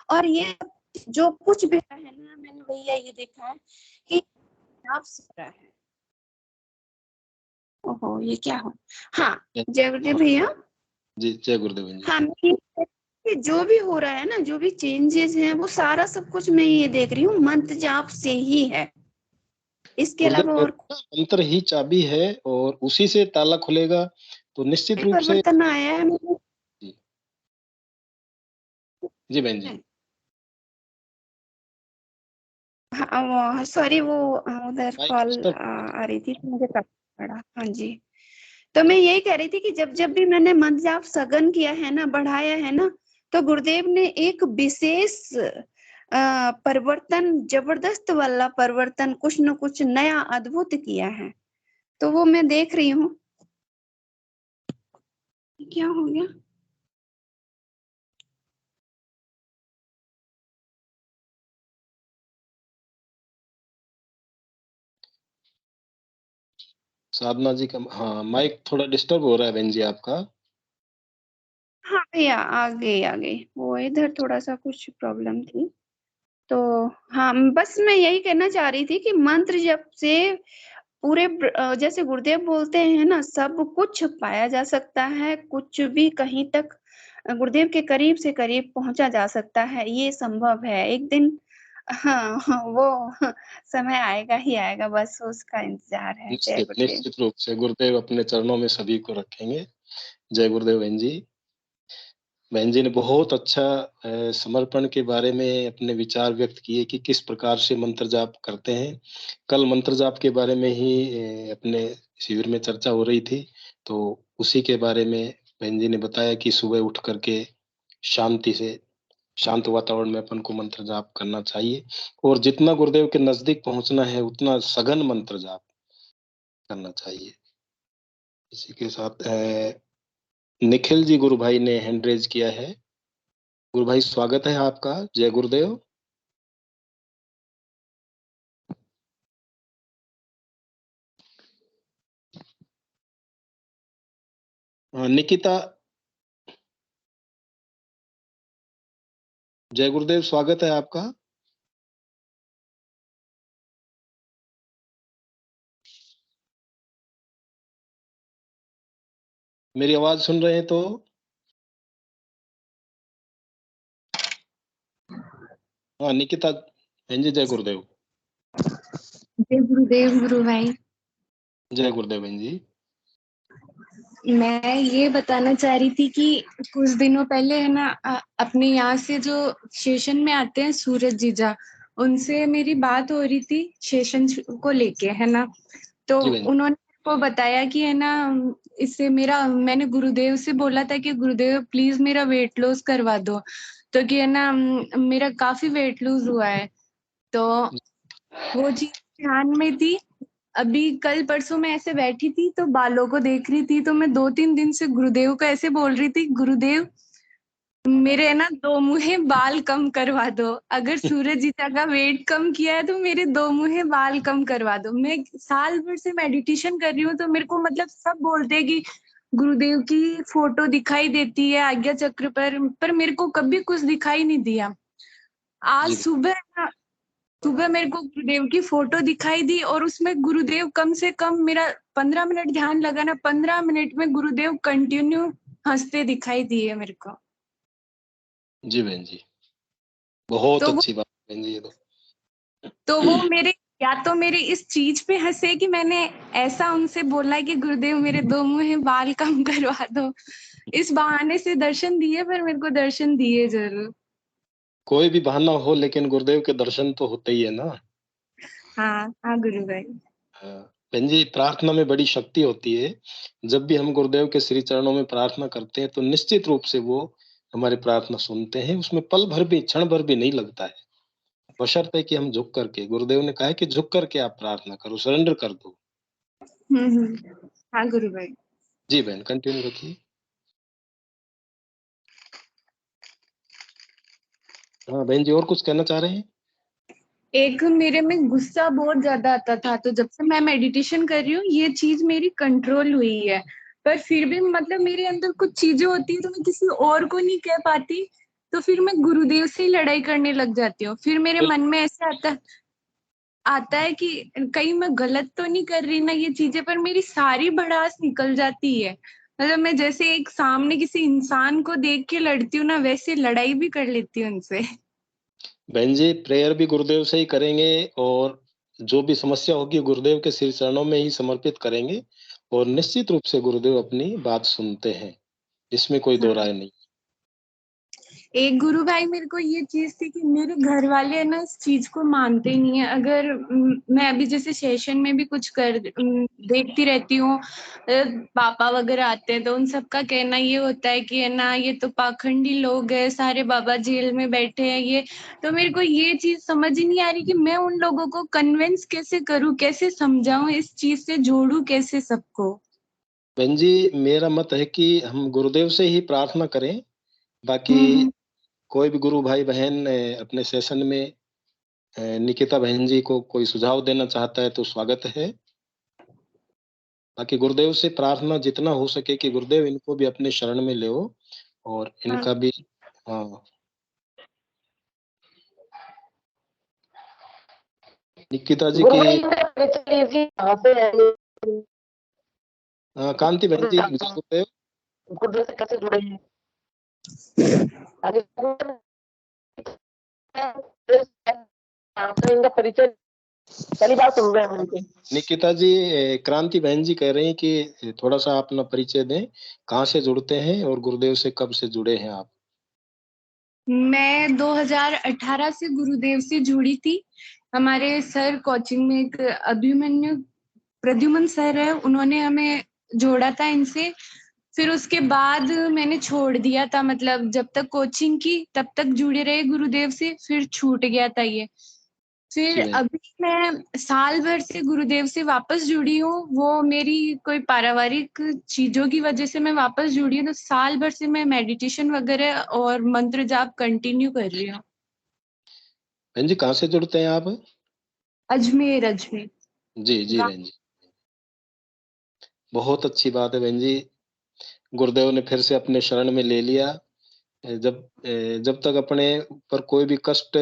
[SPEAKER 7] और ये जो कुछ भी है ना मैंने भैया ये देखा है कि साफ सुथरा है। ओहो! ये क्या हो हाँ, जय भैया
[SPEAKER 5] जी, जय गुरुदेव बहन जी।
[SPEAKER 7] हाँ, मैं ये कह रही थी कि जो भी हो रहा है ना, जो भी चेंजेज़ हैं, वो सारा सब कुछ मैं ये देख रही हूँ मंत्र जाप से ही है। इसके
[SPEAKER 5] गुरुदेव
[SPEAKER 7] अलावा और
[SPEAKER 5] कहते हैं ना मंत्र ही चाबी है और उसी से ताला खुलेगा, तो निश्चित
[SPEAKER 7] कोई
[SPEAKER 5] रूप से
[SPEAKER 7] परिवर्तन आया है मुझे
[SPEAKER 5] जी, जी बहन जी।
[SPEAKER 7] हाँ, वो सॉरी वो उधर
[SPEAKER 5] माइक
[SPEAKER 7] कॉल
[SPEAKER 5] डिस्टर्ब
[SPEAKER 7] आ रही थी तो मुझे करना पड़ा। हाँ जी, तो मैं यही कह रही थी कि जब-जब भी मैंने मंत्र जाप सघन किया है ना, बढ़ाया है ना, तो गुरुदेव ने एक विशेष परिवर्तन जबरदस्त वाला परिवर्तन कुछ न कुछ नया अद्भुत किया है। तो वो मैं देख रही हूँ। क्या हो गया?
[SPEAKER 5] साधना जी का हाँ, माइक थोड़ा डिस्टर्ब हो रहा है बहन जी आपका।
[SPEAKER 7] हाँ भैया, आ गई। वो इधर थोड़ा-सा कुछ प्रॉब्लम थी। तो हाँ, बस मैं यही कहना चाह रही थी कि मंत्र जप से जैसे गुरुदेव बोलते हैं ना, सब कुछ पाया जा सकता है, कुछ भी कहीं तक गुरुदेव के करीब से करीब पहुँचा जा सकता है, ये संभव है। एक दिन हाँ, हाँ, वो समय आएगा ही आएगा, बस उसका इंतज़ार है। जय
[SPEAKER 5] निश्चित,
[SPEAKER 7] गुरुदेव।
[SPEAKER 5] निश्चित रूप से गुरुदेव अपने चरणों में सभी को रखेंगे। जय गुरुदेव बहन जी। बहन जी ने बहुत अच्छा समर्पण के बारे में अपने विचार व्यक्त किए कि किस प्रकार से मंत्र जाप करते हैं। कल मंत्र जाप के बारे में ही अपने शिविर में चर्चा हो रही थी, तो उसी के बारे में बहन जी ने बताया कि सुबह उठ कर के शांति से शांत वातावरण में अपन को मंत्र जाप करना चाहिए और जितना गुरुदेव के नजदीक पहुंचना है उतना सघन मंत्र जाप करना चाहिए। इसी के साथ निखिल जी गुरु भाई ने हैंड रेज किया है। गुरु भाई स्वागत है आपका। जय गुरुदेव। निकिता, जय गुरुदेव, स्वागत है आपका। मेरी आवाज सुन रहे हैं तो? हाँ निकिता बहन जी, जय गुरुदेव।
[SPEAKER 6] जय गुरुदेव गुरु भाई।
[SPEAKER 5] जय गुरुदेव बहन जी।
[SPEAKER 6] मैं ये बताना चाह रही थी कि कुछ दिनों पहले है ना अपने यहाँ से जो सेशन में आते हैं सूरज जीजा, उनसे मेरी बात हो रही थी सेशन को लेके, है ना। तो
[SPEAKER 5] जी बहन जी।
[SPEAKER 6] उन्होंने को बताया कि है ना इससे मैंने गुरुदेव से बोला था कि गुरुदेव प्लीज मेरा वेट लॉस करवा दो, तो कि है ना मेरा काफी वेट लूज हुआ है। तो वो चीज ध्यान में थी। अभी कल परसों मैं ऐसे बैठी थी तो बालों को देख रही थी, तो मैं 2-3 दिन से गुरुदेव को ऐसे बोल रही थी, गुरुदेव मेरे है ना 2 मुहे बाल कम करवा दो। अगर सूरज जीता का वेट कम किया है तो मेरे 2 मुहे बाल कम करवा दो। मैं साल भर से मेडिटेशन कर रही हूँ, तो मेरे को मतलब सब बोलते हैं कि गुरुदेव की फोटो दिखाई देती है आज्ञा चक्र पर मेरे को कभी कुछ दिखाई नहीं दिया। आज
[SPEAKER 5] जी
[SPEAKER 6] सुबह मेरे को गुरुदेव की फोटो दिखाई दी और उसमें गुरुदेव कम से कम मेरा 15 मिनट ध्यान लगा ना, 15 मिनट में गुरुदेव कंटिन्यू हंसते दिखाई दिए मेरे को।
[SPEAKER 5] जी बहन जी, बहुत
[SPEAKER 6] तो वो
[SPEAKER 5] अच्छी बात बहन जी। ये
[SPEAKER 6] तो वो मेरे या तो मेरे इस चीज पे हंसे कि मैंने ऐसा उनसे बोला कि गुरुदेव मेरे 2 मुंह बाल कम करवा दो। इस बहाने से दर्शन दिए, पर मेरे को दर्शन दिए जरूर।
[SPEAKER 5] कोई भी बहाना हो लेकिन गुरुदेव के दर्शन तो होते ही है ना।
[SPEAKER 6] हाँ हाँ गुरु भाई।
[SPEAKER 5] बहन जी, प्रार्थना में बड़ी शक्ति होती है। जब भी हम गुरुदेव के श्री चरणों में प्रार्थना करते हैं तो निश्चित रूप से वो हमारी प्रार्थना सुनते हैं। उसमें पल भर भी, क्षण भर भी नहीं लगता है, बशर्ते कि हम झुक करके, गुरुदेव ने कहा है कि झुक करके आप प्रार्थना करो, सरेंडर कर दो।
[SPEAKER 6] हाँ गुरु भाई।
[SPEAKER 5] जी बहन, कंटिन्यू रखिए। हाँ बहन जी, और कुछ कहना चाह रहे हैं?
[SPEAKER 6] एक मेरे में गुस्सा बहुत ज्यादा आता था, तो जब से मैं मेडिटेशन कर रही हूँ ये चीज मेरी कंट्रोल हुई है। पर फिर भी मतलब मेरे अंदर कुछ चीजें होती है तो मैं किसी और को नहीं कह पाती, तो फिर मैं गुरुदेव से ही लड़ाई करने लग जाती हूँ। फिर मेरे मन में ऐसा आता है कि कहीं मैं गलत तो नहीं कर रही ना ये चीजें, पर मेरी सारी भड़ास निकल जाती है। मतलब मैं जैसे एक सामने किसी इंसान को देख के लड़ती हूँ ना, वैसे लड़ाई भी कर लेती हूँ उनसे।
[SPEAKER 5] बहन जी, प्रेयर भी गुरुदेव से ही करेंगे और जो भी समस्या होगी गुरुदेव के श्री चरणों में ही समर्पित करेंगे और निश्चित रूप से गुरुदेव अपनी बात सुनते हैं, इसमें कोई दो राय नहीं।
[SPEAKER 6] एक गुरु भाई मेरे को ये चीज थी कि मेरे घर वाले है ना इस चीज को मानते नहीं है। अगर मैं अभी जैसे सेशन में भी कुछ देखती रहती हूँ, पापा वगैरह आते हैं तो उन सबका कहना ये होता है कि है ना ये तो पाखंडी लोग है, सारे बाबा जेल में बैठे हैं ये। तो मेरे को ये चीज समझ ही नहीं आ रही कि मैं उन लोगों को कन्विंस कैसे करूँ, कैसे समझाऊं, इस चीज से जोड़ू कैसे सबको।
[SPEAKER 5] बहन जी, मेरा मत है कि हम गुरुदेव से ही प्रार्थना करें। बाकी
[SPEAKER 6] हम्म।
[SPEAKER 5] कोई भी गुरु भाई बहन अपने सेशन में निकिता बहन जी को कोई सुझाव देना चाहता है तो स्वागत है। बाकी गुरुदेव से प्रार्थना जितना हो सके कि गुरुदेव इनको भी अपने शरण में ले और इनका भी। हाँ निकिता जी की कांति बहन जी, गुरुदेव
[SPEAKER 8] गुरुदेव से कैसे जुड़े हैं? इनका परिचय पहली बार सुन रहे हैं उनके।
[SPEAKER 5] निकिता जी, क्रांति बहन जी कह रही हैं कि थोड़ा सा अपना परिचय दें, कहाँ से जुड़ते हैं और गुरुदेव से कब से जुड़े हैं आप?
[SPEAKER 6] मैं 2018 से गुरुदेव से जुड़ी थी। हमारे सर कोचिंग में एक प्रद्युमन सर है, उन्होंने हमें जोड़ा था इनसे। फिर उसके बाद मैंने छोड़ दिया था, मतलब जब तक कोचिंग की तब तक जुड़े रहे गुरुदेव से, फिर छूट गया था ये। फिर
[SPEAKER 5] जी बहन।
[SPEAKER 6] अभी मैं साल भर से गुरुदेव से वापस जुड़ी हूँ। वो मेरी कोई पारिवारिक चीजों की वजह से मैं वापस जुड़ी हूँ, तो साल भर से मैं मेडिटेशन वगैरह और मंत्र जाप कंटिन्यू कर रही हूँ।
[SPEAKER 5] बहन जी कहाँ से जुड़ते हैं आप?
[SPEAKER 6] अजमेर, अजमेर।
[SPEAKER 5] जी जी बहन जी, बहुत अच्छी बात है बहन जी। गुरुदेव ने फिर से अपने शरण में ले लिया। जब तक अपने पर कोई भी कष्ट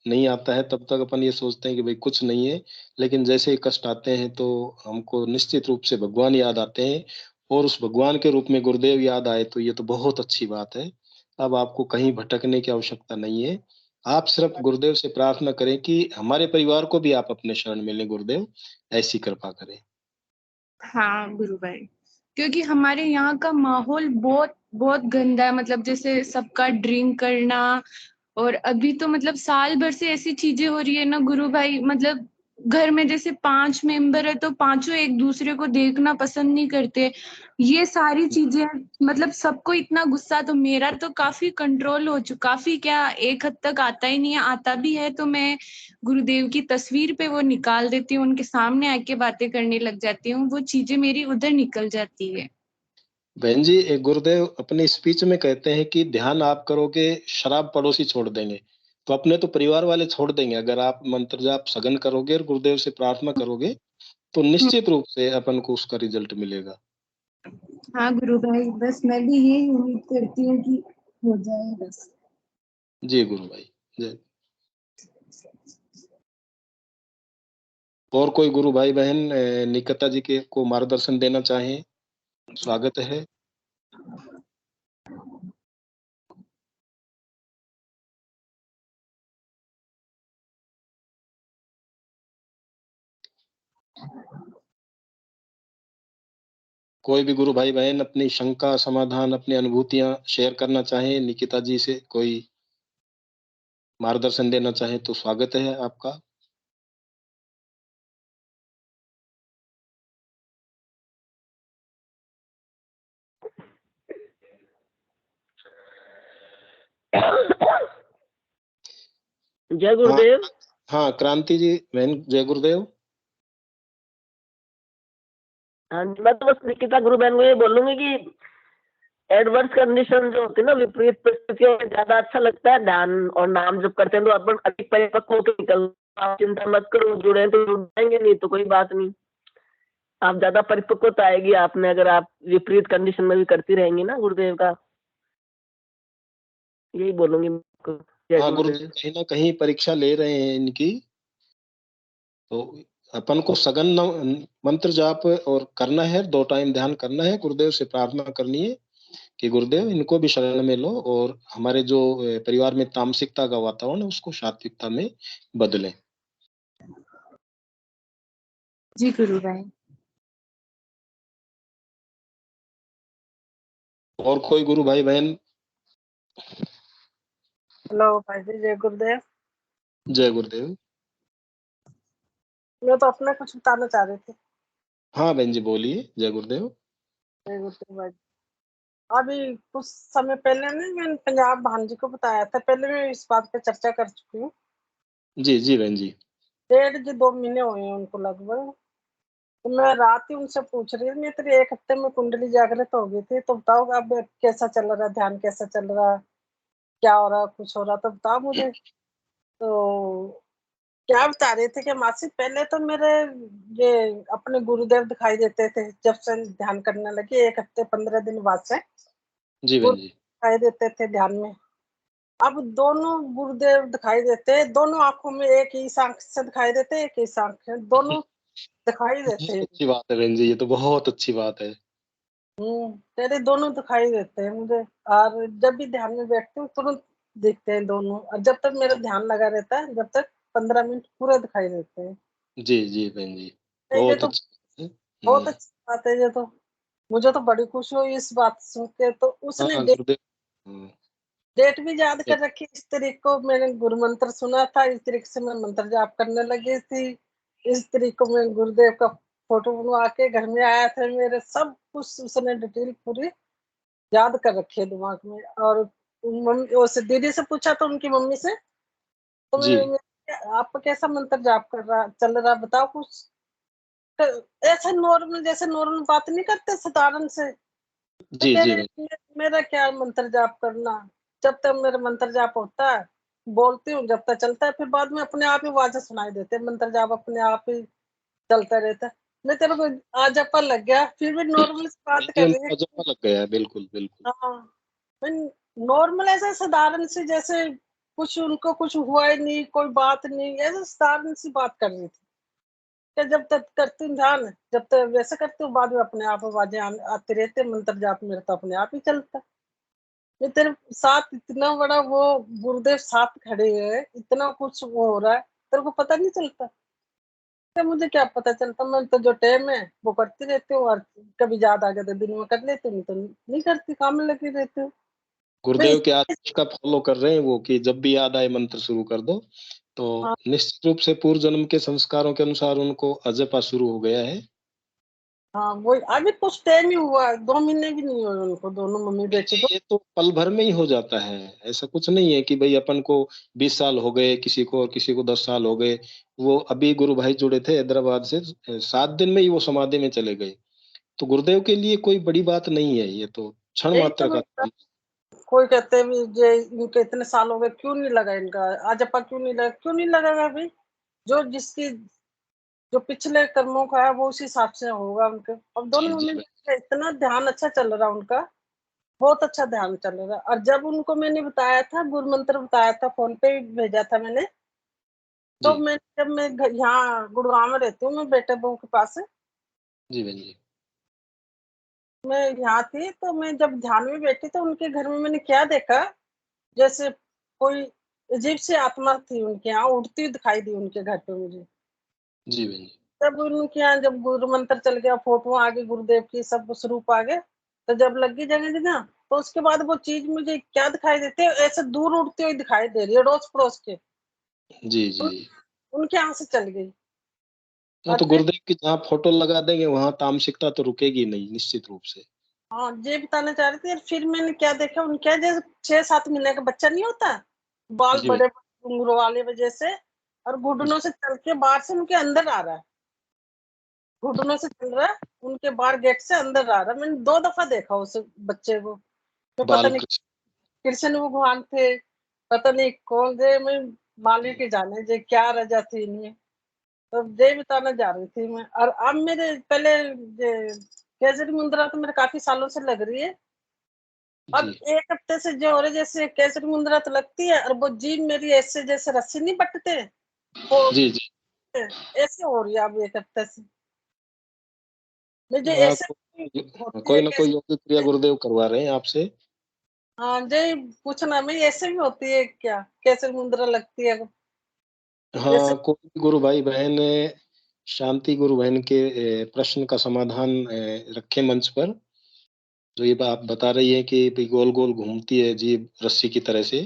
[SPEAKER 5] नहीं आता है तब तक अपन ये सोचते हैं कि भाई कुछ नहीं है, लेकिन जैसे ही कष्ट आते हैं तो हमको निश्चित रूप से भगवान याद आते हैं, और उस भगवान के रूप में गुरुदेव याद आए तो ये तो बहुत अच्छी बात है। अब आपको कहीं भटकने की आवश्यकता नहीं है। आप सिर्फ गुरुदेव से प्रार्थना करें कि हमारे परिवार को भी आप अपने शरण में लें, गुरुदेव ऐसी कृपा करें।
[SPEAKER 6] हाँ गुरु भाई, क्योंकि हमारे यहाँ का माहौल बहुत बहुत गंदा है, मतलब जैसे सबका ड्रिंक करना। और अभी तो मतलब साल भर से ऐसी चीजें हो रही है ना गुरु भाई, मतलब घर में जैसे 5 मेंबर है तो पांचों एक दूसरे को देखना पसंद नहीं करते। ये सारी चीजें, मतलब सबको इतना गुस्सा, तो मेरा तो काफी कंट्रोल हो चुका, काफी क्या एक हद तक आता ही नहीं है, आता भी है तो मैं गुरुदेव की तस्वीर पे वो निकाल देती हूँ, उनके सामने आके बातें करने लग जाती हूँ, वो चीजें मेरी उधर निकल जाती है।
[SPEAKER 5] बहन जी एक गुरुदेव अपने स्पीच में कहते हैं कि ध्यान आप करोगे शराब पड़ोसी छोड़ देंगे, तो अपने तो परिवार वाले छोड़ देंगे। अगर आप मंत्र जाप सघन करोगे और गुरुदेव से प्रार्थना करोगे तो निश्चित रूप से अपन को उसका रिजल्ट मिलेगा।
[SPEAKER 6] हाँ गुरु भाई, बस मैं भी यही उम्मीद करती हूँ कि हो जाए बस।
[SPEAKER 5] जी गुरु भाई जय। और कोई गुरु भाई बहन निकिता जी के को मार्गदर्शन देना चाहें, स्वागत है। कोई भी गुरु भाई बहन अपनी शंका समाधान अपनी अनुभूतियां शेयर करना चाहें, निकिता जी से कोई मार्गदर्शन देना चाहें तो स्वागत है आपका।
[SPEAKER 8] जय गुरुदेव।
[SPEAKER 5] हाँ क्रांति जी बहन जय गुरुदेव।
[SPEAKER 8] हाँ जी, मैं तो बस निकिता गुरु बहन को ये बोलूंगी कि एडवर्स कंडीशन जो होती है ना, विपरीत परिस्थितियों में ज्यादा अच्छा लगता है ध्यान और नाम जब करते हैं तो अपन अधिक परिपक्व होकर निकल। आप चिंता मत करो, जुड़े तो जुड़ जाएंगे, नहीं तो कोई बात नहीं। आप ज्यादा परिपक्वता आएगी आप में अगर आप विपरीत कंडीशन में भी करती रहेंगी ना गुरुदेव का। यही बोलूंगी मैं आपको। जय
[SPEAKER 5] हाँ गुरुदेव
[SPEAKER 8] गुरुदेव।
[SPEAKER 5] कहीं ना कहीं परीक्षा ले रहे हैं इनकी, तो अपन को सघन मंत्र जाप और करना है, 2 टाइम ध्यान करना है, गुरुदेव से प्रार्थना करनी है कि गुरुदेव इनको भी शरण में लो और हमारे जो परिवार में तामसिकता का वातावरण है उसको सात्विकता में बदलें।
[SPEAKER 6] जी गुरु भाई।
[SPEAKER 5] और कोई गुरु भाई बहन?
[SPEAKER 9] हेलो भाई जी, जय गुरुदेव।
[SPEAKER 5] जय गुरुदेव।
[SPEAKER 9] मैं तो अपना कुछ बताना चाह रही थी।
[SPEAKER 5] हाँ बहन जी बोलिए, जय गुरुदेव।
[SPEAKER 9] जय गुरुदेव भाई। अभी कुछ समय पहले ना मैंने पंजाब भान जी को बताया था, पहले मैं इस बात पे चर्चा कर चुकी हूँ।
[SPEAKER 5] जी जी बहन जी।
[SPEAKER 9] 1.5 से 2 महीने हुए हैं उनको लगभग। तो मैं रात ही उनसे पूछ रही थी, मैं तेरी 1 हफ्ते में कुंडली जागृत हो गई थी, तो बताओ अब कैसा चल रहा है, ध्यान कैसा चल रहा, क्या हो रहा, कुछ हो रहा तो बताओ मुझे। तो क्या बता रहे थे कि मासी पहले तो मेरे ये अपने गुरुदेव दिखाई देते थे, जब से ध्यान करने लगे 1 हफ्ते 15 दिन बाद से
[SPEAKER 5] जी बहन जी।
[SPEAKER 9] दिखाई देते थे ध्यान में। अब दोनों गुरुदेव दिखाई देते, दोनों आंखों में एक ही आंख से दिखाई देते, एक ही आंख से दोनों दिखाई देते
[SPEAKER 5] बहुत
[SPEAKER 9] हैं।
[SPEAKER 5] अच्छी बात है बहन जी, ये तो बहुत अच्छी बात है।
[SPEAKER 9] तेरे दोनों दिखाई देते हैं मुझे। और जब भी ध्यान में बैठती हूँ तुरंत दिखते हैं दोनों, और जब तक मेरा ध्यान लगा रहता है जब तक 15 मिनट पूरे दिखाई देते हैं।
[SPEAKER 5] जी जी बहन जी
[SPEAKER 9] ये
[SPEAKER 5] बहुत
[SPEAKER 9] तो
[SPEAKER 5] अच्छी बात है।
[SPEAKER 9] बहुत अच्छी बात है। ये तो मुझे तो बड़ी खुशी हुई इस बात सुन के। तो उसने
[SPEAKER 5] हाँ गुरुदेव।
[SPEAKER 9] डेट भी याद कर रखी, इस तारीख को मैंने गुरु मंत्र सुना था, इस तारीख से मैं मंत्र जाप करने लगी थी, इस तारीख को मैं गुरुदेव का फोटो बनवा के घर में आया था मेरे, सब कुछ उसने डिटेल पूरी याद कर रखी है दिमाग में। और मम्मी उस दीदी से पूछा तो उनकी मम्मी से, तो
[SPEAKER 5] जी
[SPEAKER 9] आपका कैसा मंत्र जाप कर रहा चल रहा बताओ कुछ। तो ऐसे नॉर्मल, जैसे नॉर्मल बात नहीं करते साधारण से, तो
[SPEAKER 5] जी
[SPEAKER 9] कह
[SPEAKER 5] जी
[SPEAKER 9] रहे मेरा क्या मंत्र जाप करना, जब तक मेरा मंत्र जाप होता है बोलती हूँ, जब तक चलता है, फिर बाद में अपने आप ही आवाजें सुनाई देते हैं, मंत्र जाप अपने आप ही चलता रहता है। मैं तेरे को आज अपन लग गया, फिर भी नॉर्मल बात कर रही है।
[SPEAKER 5] उनको लग गया है, बिल्कुल बिल्कुल।
[SPEAKER 9] हाँ, नॉर्मल ऐसा साधारण से, जैसे कुछ उनको कुछ हुआ ही नहीं, कोई बात नहीं, ऐसे साधारण सी बात कर रही थी। कि जब तक करती हूँ ध्यान, जब तक वैसे करती हूँ, बाद में अपने आप आवाजें आते रहते, मंत्र जाप मेरा तो अपने आप ही चलता। मैं तेरे साथ इतना बड़ा वो गुरुदेव साथ खड़े हैं, इतना कुछ वो हो रहा है, तेरे को पता नहीं चलता। तो मुझे क्या पता चलता, मैं तो जो टाइम है वो करती रहती हूँ, और कभी याद आ गया तो दिन में कर लेती हूँ, तो नहीं करती, काम में लगी रहती हूँ। मैं
[SPEAKER 5] गुरुदेव के आदेश का फॉलो कर रहे हैं वो, कि जब भी याद आए मंत्र शुरू कर दो। तो
[SPEAKER 9] हाँ,
[SPEAKER 5] निश्चित रूप से पूर्व जन्म के संस्कारों के अनुसार उनको अजपा शुरू हो गया है।
[SPEAKER 9] हाँ, वही अभी कुछ टाइम ही हुआ, 2 महीने भी नहीं हुए उनको, दोनों मम्मी बेटे को।
[SPEAKER 5] ये तो पल भर में ही हो जाता है, ऐसा कुछ नहीं है कि भाई अपन को 20 साल हो गए किसी को, और किसी को 10 साल हो गए। वो अभी गुरु भाई जुड़े थे हैदराबाद से, 7 दिन में ही वो समाधि में चले गए। तो गुरुदेव के लिए कोई बड़ी बात नहीं है, ये तो क्षण
[SPEAKER 9] यही तो
[SPEAKER 5] मात्र का काम।
[SPEAKER 9] कोई कहते हैं भी जे इनके इतने साल हो गए क्यों नहीं लगा इनका, आज अपा क्यों नहीं लगा, क्यों नहीं लगेगा भाई। जो जिसकी जो पिछले कर्मों का है वो उसी हिसाब से होगा उनके। अब
[SPEAKER 5] जी
[SPEAKER 9] दोनों
[SPEAKER 5] जी
[SPEAKER 9] मम्मी का इतना ध्यान अच्छा चल रहा उनका, बहुत अच्छा ध्यान चल रहा। और जब उनको मैंने बताया था, गुरु मंत्र बताया था, फोन पे भी भेजा था मैंने, तो
[SPEAKER 5] जी
[SPEAKER 9] मैं जब मैं यहाँ गुड़गांव में रहती हूँ, मैं बेटे बहू के पास है,
[SPEAKER 5] जी बहन जी।
[SPEAKER 9] मैं यहाँ थी, तो मैं जब ध्यान में बैठी तो उनके घर में मैंने क्या देखा, जैसे कोई अजीब सी आत्मा थी उनके यहाँ उड़ती हुई दिखाई दी उनके घर पे मुझे।
[SPEAKER 5] जी बहन जी।
[SPEAKER 9] तब उनके यहाँ जब गुरु मंत्र चल गया, फोटो आ गई गुरुदेव की, सब स्वरूप आ गए, तो जब लगी जगह जगह, तो उसके बाद वो चीज मुझे क्या दिखाई देती है, ऐसे दूर उड़ती हुई दिखाई दे रही है, अड़ोस पड़ोस के।
[SPEAKER 5] जी जी।
[SPEAKER 9] उनके यहाँ से चल गई।
[SPEAKER 5] हाँ,
[SPEAKER 9] और
[SPEAKER 5] तो गुरुदेव की जहाँ फोटो लगा देंगे वहां तामसिकता तो रुकेगी नहीं, निश्चित रूप से।
[SPEAKER 9] हाँ, ये बताना चाह रही थी। और फिर मैंने क्या देखा उनके यहाँ, जैसे 6-7 महीने का बच्चा नहीं होता, बाल
[SPEAKER 5] जी
[SPEAKER 9] बड़े घुंघरू वाले वजह से, और घुटनों से चल के बाहर से उनके अंदर आ रहा है, घुटनों से चल रहा है, उनके बाहर गेट से अंदर आ रहा है। मैंने 2 दफा देखा उस बच्चे को। तो पता
[SPEAKER 5] बाल
[SPEAKER 9] नहीं
[SPEAKER 5] कृष्ण।
[SPEAKER 9] कृष्ण भगवान थे, पता नहीं कौन थे, मैं मालिक ही जाने जे क्या रजा थी इनमें। तो ये बताना जा रही थी मैं। और अब मेरे पहले केसरी मुंद्रा तो मेरे काफी सालों से लग रही है, अब
[SPEAKER 5] जी
[SPEAKER 9] 1 हफ्ते से जो हो रहे, जैसे केसरी मुंद्रा तो लगती है, और वो जीभ मेरी ऐसे जैसे रस्सी नहीं बटते, वो
[SPEAKER 5] जी जी।
[SPEAKER 9] ऐसे हो रही है अब 1 हफ्ते से मुझे
[SPEAKER 5] हाँ,
[SPEAKER 9] ऐसे होती है
[SPEAKER 5] कोई ना कोई
[SPEAKER 9] कैसे।
[SPEAKER 5] योगिक क्रिया गुरुदेव करवा रहे हैं आपसे।
[SPEAKER 9] हाँ जी, पूछना मैं ऐसे भी होती है क्या, कैसे मुंद्रा लगती है जैसे।
[SPEAKER 5] हाँ, कोई भी गुरु भाई बहन शांति गुरु बहन के प्रश्न का समाधान रखे मंच पर। जो ये बात बता रही है कि भी गोल गोल घूमती है जीभ रस्सी की तरह से।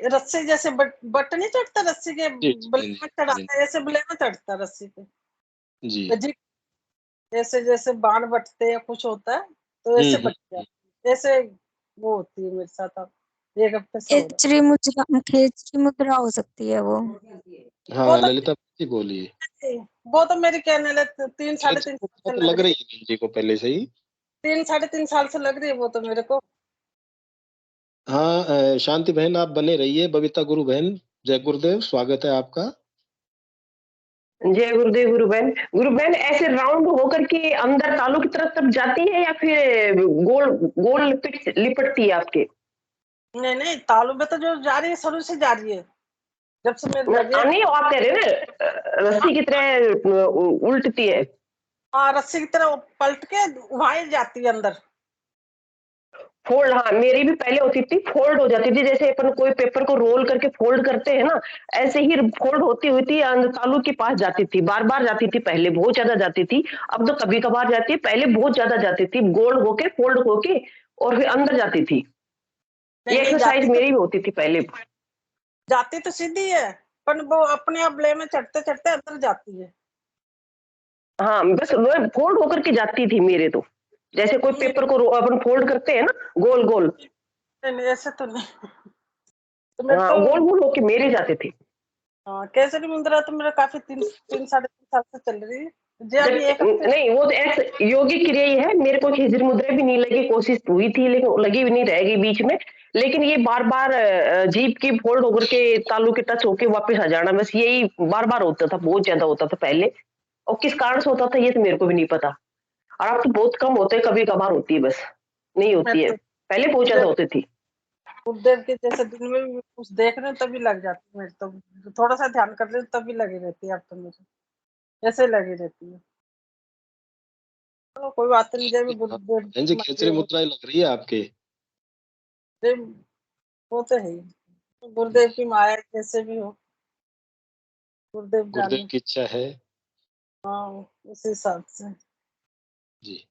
[SPEAKER 9] रस्सी जैसे बट नहीं चढ़ता रस्सी के,
[SPEAKER 5] जी
[SPEAKER 9] ब्लेड
[SPEAKER 5] जी
[SPEAKER 9] में
[SPEAKER 5] जी
[SPEAKER 9] चढ़ाता है, ऐसे ब्लेड में चढ़ता है रस्सी पे,
[SPEAKER 5] जी।
[SPEAKER 9] अजीब, ऐसे जैसे बाण बटते या कुछ होता है, तो ऐसे बट
[SPEAKER 5] हम्म।
[SPEAKER 9] जाता है, ऐसे वो होती है मेरे साथ अब 1 हफ्ते से हो रहा
[SPEAKER 10] खेचरी मुद्रा हो सकती है वो।
[SPEAKER 9] है।
[SPEAKER 5] हाँ ललिता जी बोलिए।
[SPEAKER 9] वो तो मेरी कहने लगे 3 साढ़े 3 साल
[SPEAKER 5] तो
[SPEAKER 9] से लग
[SPEAKER 5] लग
[SPEAKER 9] रही
[SPEAKER 5] रही
[SPEAKER 9] है,
[SPEAKER 5] है बहन जी को पहले से ही।
[SPEAKER 9] 3 साढ़े 3 साल से लग रही है वो तो मेरे को।
[SPEAKER 5] हाँ, शांति बहन आप बने रहिए। बबीता गुरु बहन, जय गुरुदेव, स्वागत है आपका।
[SPEAKER 8] जय गुरुदेव। गुरु बहन ऐसे राउंड होकर के अंदर तालू की तरफ जाती है, या फिर गोल गोल लिपटती है आपके?
[SPEAKER 9] नहीं नहीं, तालू में तो जो जा रही है शुरू से जा रही है, जब से मेरे लगे।
[SPEAKER 8] नहीं, आप कह रहे हैं ना रस्सी की तरह उल्टती है।
[SPEAKER 9] हाँ, रस्सी की तरह पलट के वहां जाती है अंदर।
[SPEAKER 8] फोल्ड, हाँ मेरी भी पहले होती थी, फोल्ड हो जाती थी, जैसे अपन कोई पेपर को रोल करके फोल्ड करते हैं ना, ऐसे ही फोल्ड होती हुई थी, तालू के पास जाती थी, बार बार जाती थी, पहले बहुत ज्यादा जाती थी, अब तो कभी कभार जाती है, पहले बहुत ज्यादा जाती थी, गोल होके फोल्ड होके और फिर अंदर जाती थी। ये
[SPEAKER 9] नहीं नहीं,
[SPEAKER 8] एक्सरसाइज मेरी भी होती थी पहले।
[SPEAKER 9] जाती तो सीधी है, पर वो अपने आप ब्ले में चढ़ते चढ़ते अंदर जाती है।
[SPEAKER 8] हाँ बस वो फोल्ड होकर के जाती थी मेरे तो। जैसे कोई पेपर को अपन फोल्ड करते हैं ना, गोल गोल,
[SPEAKER 9] नहीं ऐसे तो नहीं। तो मेरे
[SPEAKER 8] हाँ,
[SPEAKER 9] तो
[SPEAKER 8] गोल गोल होके मेरे जाते थे।
[SPEAKER 9] हाँ, केसरी मुद्रा तो मेरा काफी 3 साढ़े 3 साल से चल रही है जी। अभी एक हफ्ते
[SPEAKER 8] नहीं, वो तो ऐसे योगिक क्रिया ही है। मेरे को खिजर मुद्रा भी नहीं लगी, कोशिश हुई थी लेकिन लगी भी नहीं, रह गई बीच में। लेकिन ये बार बार जीप की फोल्ड होकर के तालू के टच होके वापस आ जाना, बस यही बार बार होता था, बहुत ज्यादा होता था पहले। और किस कारण से होता था ये तो मेरे को भी नहीं पता। और अब तो बहुत कम होते हैं, कभी कभार होती है, बस नहीं होती है।
[SPEAKER 9] मैं
[SPEAKER 8] पहले बहुत ज्यादा होती थी।
[SPEAKER 9] गुरुदेव के जैसे दिन में भी कुछ देख रहे तभी लग जाती है मेरे तो, थोड़ा सा ध्यान कर ले तभी लगी रहती है। अब तो मुझे ऐसे लगी रहती है। चलो कोई बात नहीं, जब
[SPEAKER 5] बहन जी
[SPEAKER 9] गुरुदेव
[SPEAKER 5] खेचरी मुद्रा ही लग रही है आपके।
[SPEAKER 9] वो तो है ही, गुरुदेव की माया कैसे भी हो, गुरुदेव
[SPEAKER 5] गुरुदेव
[SPEAKER 9] जाने।
[SPEAKER 5] की इच्छा है
[SPEAKER 9] हाँ, उस हिसाब से
[SPEAKER 5] जी।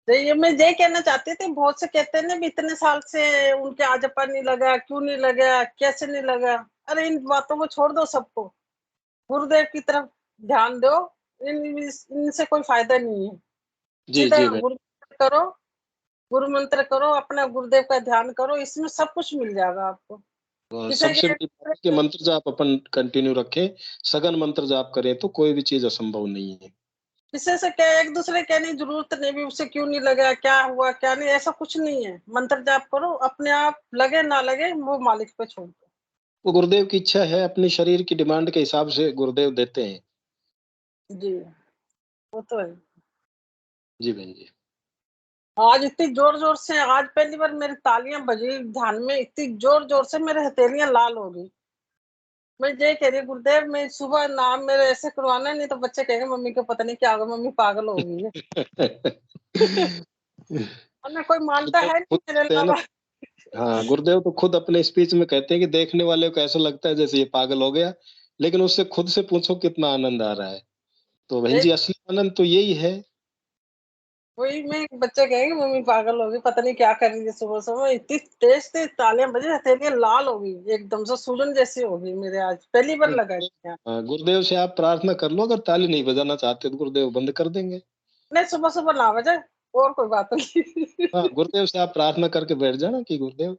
[SPEAKER 9] ये मैं ये कहना चाहती थी, बहुत से कहते हैं ना भी इतने साल से उनके आजपा नहीं लगा, क्यों नहीं लगा, कैसे नहीं लगा। अरे इन बातों को छोड़ दो, सबको गुरुदेव की तरफ ध्यान दो। इनसे कोई फायदा नहीं है।
[SPEAKER 5] जी
[SPEAKER 9] सीधा
[SPEAKER 5] जी बहन।
[SPEAKER 9] गुरु करो, गुरु मंत्र करो, अपना गुरुदेव का ध्यान करो, इसमें सब कुछ मिल जाएगा आपको। किसी
[SPEAKER 5] सबसे बड़ी बात है कि मंत्र जाप अपन कंटिन्यू रखें, सघन मंत्र जाप करें तो कोई भी चीज असंभव नहीं है।
[SPEAKER 9] किसी से क्या एक दूसरे कहने की जरूरत नहीं भी, उसे क्यों नहीं लगा, क्या हुआ क्या नहीं, ऐसा कुछ नहीं है। मंत्र जाप करो, अपने आप लगे ना लगे वो मालिक पे छोड़ दो।
[SPEAKER 5] वो गुरुदेव की इच्छा है, अपनी शरीर की डिमांड के हिसाब से गुरुदेव देते हैं।
[SPEAKER 9] जी वो तो है।
[SPEAKER 5] जी बहन जी।
[SPEAKER 9] आज इतनी जोर जोर से, आज पहली बार मेरी तालियां बजी ध्यान में, इतनी जोर जोर से मेरे हथेलियां लाल हो गई। मैं ये कह रही गुरुदेव, मैं सुबह नाम मेरे ऐसे करवाना, नहीं तो बच्चे कहेंगे मम्मी को पता नहीं क्या होगा, मम्मी पागल हो गई है। और कोई मानता
[SPEAKER 5] गुरुदेव
[SPEAKER 9] है
[SPEAKER 5] खुद
[SPEAKER 9] नहीं मेरे
[SPEAKER 5] कहते हैं ना,
[SPEAKER 9] अलावा।
[SPEAKER 5] हाँ गुरुदेव तो खुद अपने स्पीच में कहते हैं कि देखने वाले को ऐसा लगता है जैसे ये पागल हो गया, लेकिन उससे खुद से पूछो कितना आनंद आ रहा है। तो बहन जी असली आनंद तो यही है।
[SPEAKER 9] वही मैं, बच्चे कहेंगे मम्मी पागल हो गई, पता नहीं क्या कर रही है सुबह सुबह, इतनी तेज तेज तालियां बजी, हथेलियां लाल हो गई, एकदम से सूजन जैसी हो गई मेरे। आज पहली बार लगा क्या।
[SPEAKER 5] गुरुदेव से आप प्रार्थना कर लो, अगर ताली नहीं बजाना चाहते तो गुरुदेव बंद कर देंगे।
[SPEAKER 9] नहीं, सुबह सुबह ना बजे, और कोई बात नहीं।
[SPEAKER 5] हाँ गुरुदेव से आप प्रार्थना करके बैठ जाना कि गुरुदेव।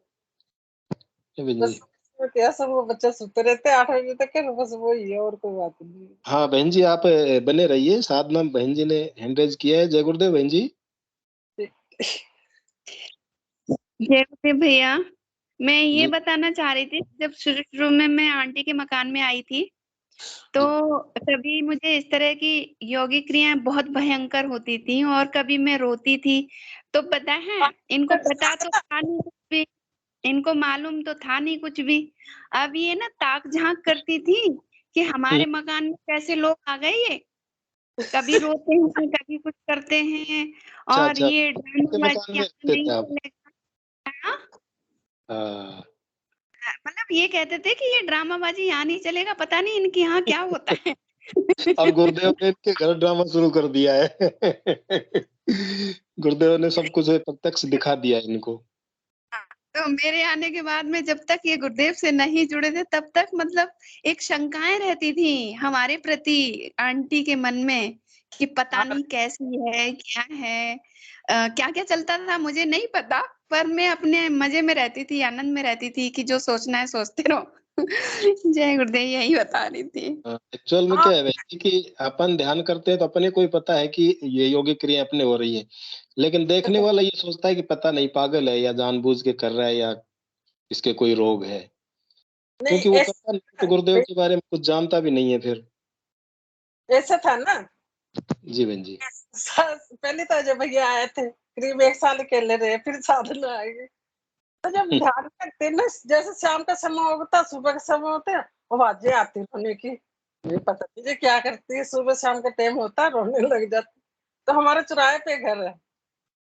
[SPEAKER 5] बहन
[SPEAKER 9] बस
[SPEAKER 5] जी।
[SPEAKER 9] क्या, सब वो बच्चे सोते रहते 8 बजे तक के, बस वो ही है, और कोई बात नहीं।
[SPEAKER 5] हाँ बहन जी आप बने रहिए, साधना बहन जी ने हैंड रेज किया है। जय गुरुदेव बहन जी।
[SPEAKER 7] जय गुरुदेव भैया। मैं ये
[SPEAKER 5] जी
[SPEAKER 7] बताना चाह रही थी, जब शुरू शुरू में मैं आंटी के मकान में आई थी तो तभी मुझे इस तरह की योगिक क्रियाएं बहुत भयंकर होती थी और कभी मैं रोती थी। तो पता है, इनको पता तो था नहीं कुछ भी, इनको मालूम तो था नहीं कुछ भी। अब ये ना ताक झांक करती थी कि हमारे मकान में कैसे लोग आ गए, ये कभी रोते हैं कभी कुछ करते हैं।
[SPEAKER 5] अच्छा
[SPEAKER 7] और
[SPEAKER 5] अच्छा,
[SPEAKER 7] ये
[SPEAKER 5] के मकान
[SPEAKER 7] ड्रामेबाजी
[SPEAKER 5] में
[SPEAKER 7] यहाँ
[SPEAKER 5] रहते
[SPEAKER 7] नहीं
[SPEAKER 5] थे आप?
[SPEAKER 7] चलेगा।
[SPEAKER 5] हाँ।
[SPEAKER 7] मतलब ये कहते थे कि ये ड्रामाबाजी यहाँ नहीं चलेगा, पता नहीं इनके यहाँ क्या होता है।
[SPEAKER 5] अब गुरुदेव ने इनके घर ड्रामा शुरू कर दिया है। गुरुदेव ने सब कुछ प्रत्यक्ष दिखा दिया इनको।
[SPEAKER 7] तो मेरे आने के बाद में जब तक ये गुरुदेव से नहीं जुड़े थे तब तक मतलब एक शंकाएं रहती थी हमारे प्रति आंटी के मन में कि पता नहीं कैसी है क्या है, क्या क्या चलता था मुझे नहीं पता। पर मैं अपने मजे में रहती थी, आनंद में रहती थी कि जो सोचना है सोचते रहो। जय गुरुदेव, यही बता रही थी।
[SPEAKER 5] एक्चुअल में क्या है वैसे कि अपन ध्यान करते हैं तो अपने को ही पता है कि ये योगिक क्रिया अपने हो रही है, लेकिन देखने वाला ये सोचता है कि पता नहीं पागल है या जानबूझ के कर रहा है या इसके कोई रोग है,
[SPEAKER 9] नहीं
[SPEAKER 5] क्योंकि वो पता नहीं तो गुरुदेव के बारे में कुछ जानता भी नहीं है फिर।
[SPEAKER 9] ऐसा था ना,
[SPEAKER 5] जी बहन जी।
[SPEAKER 9] पहले तो जब भैया आए थे करीब 1 साल अकेले रहे, फिर साधना आएगी। तो जब ध्यान रखते ना, जैसे शाम का समय होता, सुबह का समय होता, आवाजें आती रोने की, ये पता नहीं ये क्या करती है, सुबह शाम का टाइम होता रोने लग जाती। तो हमारे चौराहे पे घर है,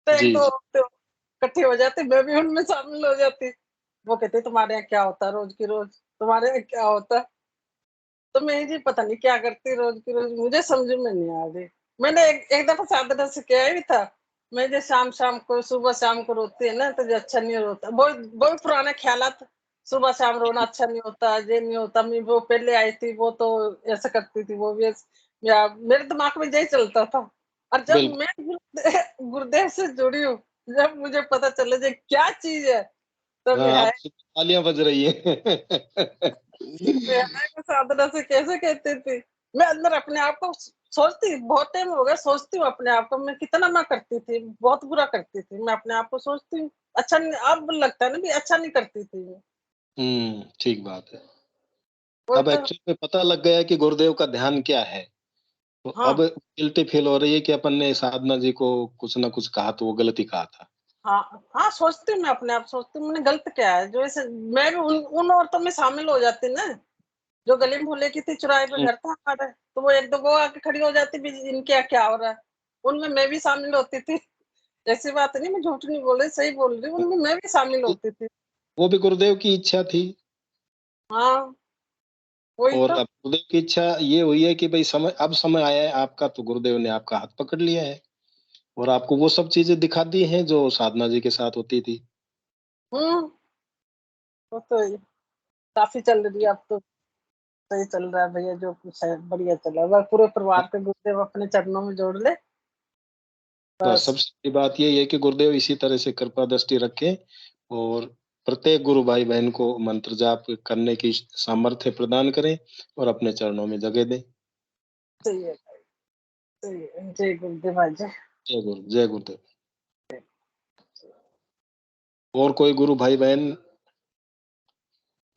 [SPEAKER 9] तो
[SPEAKER 5] जी
[SPEAKER 9] एक दो
[SPEAKER 5] जी।
[SPEAKER 9] तो इकट्ठी हो जाती, मैं भी उनमें शामिल हो जाती। वो कहते तुम्हारे यहाँ क्या होता है रोज की रोज, तुम्हारे यहाँ क्या होता है। तो मैं जी पता नहीं क्या करती रोज की रोज, मुझे समझ में नहीं आ रही। मैंने एक दफा साधना से किया भी था। मैं जो शाम शाम को, सुबह शाम को रोती है ना, तो जो अच्छा नहीं होता, वो पुराने ख्यालात, सुबह शाम रोना अच्छा नहीं होता, ये नहीं होता। मैं वो पहले आई थी वो तो ऐसा करती थी, वो भी या मेरे दिमाग में यही चलता था। और जब
[SPEAKER 5] बिल्कुल।
[SPEAKER 9] मैं गुरुदेव से जुड़ी हूँ, जब मुझे पता चला ये क्या चीज है, तो
[SPEAKER 5] हाँ,
[SPEAKER 9] विहाय
[SPEAKER 5] आपकी तालियां बज रही है।
[SPEAKER 9] विहाय को साधना से कैसे कहते थे। मैं अंदर अपने आप को सोचती, बहुत टाइम हो गया सोचती हूँ अपने आप को, मैं कितना मैं करती थी, बहुत बुरा करती थी। मैं अपने आप को सोचती हूँ, अच्छा नहीं, अब लगता है ना भी अच्छा नहीं करती थी मैं।
[SPEAKER 5] ठीक बात है।
[SPEAKER 9] वही
[SPEAKER 5] अब
[SPEAKER 9] तो।
[SPEAKER 5] एक्चुअली में पता लग गया कि गुरुदेव का ध्यान क्या है। तो
[SPEAKER 9] हाँ
[SPEAKER 5] अब गिल्टी फील हो रही है कि अपन ने साधना जी को कुछ ना कुछ कहा तो वो गलत ही कहा था।
[SPEAKER 9] हाँ हाँ, सोचती हूँ मैं अपने आप, सोचती हूँ मैंने गलत क्या है जो ऐसे। मैं भी उन औरतों में शामिल हो जाती ना, जो गली में भूले की थी, चुराहे पे
[SPEAKER 5] हुँ,
[SPEAKER 9] घर था हमारे, तो वो एक दो वो आके खड़ी हो जाती भी, इनके यहाँ क्या हो रहा है। उनमें मैं भी शामिल होती थी। ऐसी बात नहीं, मैं झूठ नहीं बोल रही, सही बोल रही हूँ, उनमें मैं भी शामिल होती थी।
[SPEAKER 5] वो भी गुरुदेव की इच्छा थी।
[SPEAKER 9] हाँ वही
[SPEAKER 5] और
[SPEAKER 9] तो।
[SPEAKER 5] अब गुरुदेव की इच्छा ये हुई है कि भाई अब समय आया है आपका, तो गुरुदेव ने आपका हाथ पकड़ लिया है और आपको वो सब चीजें दिखा दी हैं जो साधना जी के साथ होती थी।
[SPEAKER 9] हम्म वो तो काफी चल रही है अब तो। सही चल रहा है भैया, जो कुछ है बढ़िया चल रहा है। बस पूरे परिवार के गुरुदेव अपने चरणों में जोड़ ले
[SPEAKER 5] बस
[SPEAKER 9] बस।
[SPEAKER 5] सबसे बड़ी बात यही है कि गुरुदेव इसी तरह से कृपा दृष्टि रखें और प्रत्येक गुरु भाई बहन को मंत्र जाप करने की सामर्थ्य प्रदान करें और अपने चरणों में जगह दें।
[SPEAKER 9] सही है भाई, सही है। जय गुरुदेव भाई, जय।
[SPEAKER 5] जय गुरुदेव। और कोई गुरु भाई बहन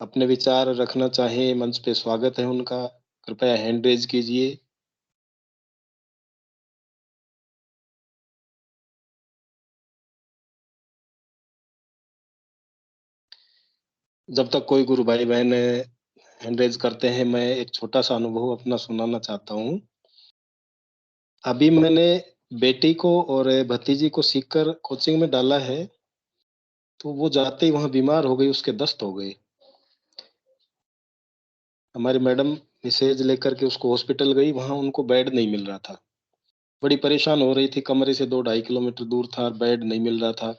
[SPEAKER 5] अपने विचार रखना चाहे, मंच पे स्वागत है उनका। कृपया हैंड रेज कीजिए। जब तक कोई गुरु भाई बहन हैंड रेज करते हैं, मैं एक छोटा सा अनुभव अपना सुनाना चाहता हूँ। अभी मैंने बेटी को और भतीजी को सीखकर कोचिंग में डाला है, तो वो जाते ही वहां बीमार हो गई, उसके दस्त हो गए। हमारी मैडम मैसेज लेकर के उसको हॉस्पिटल गई, वहां उनको बेड नहीं मिल रहा था। बड़ी परेशान हो रही थी, कमरे से 2-2.5 किलोमीटर दूर था, बेड नहीं मिल रहा था।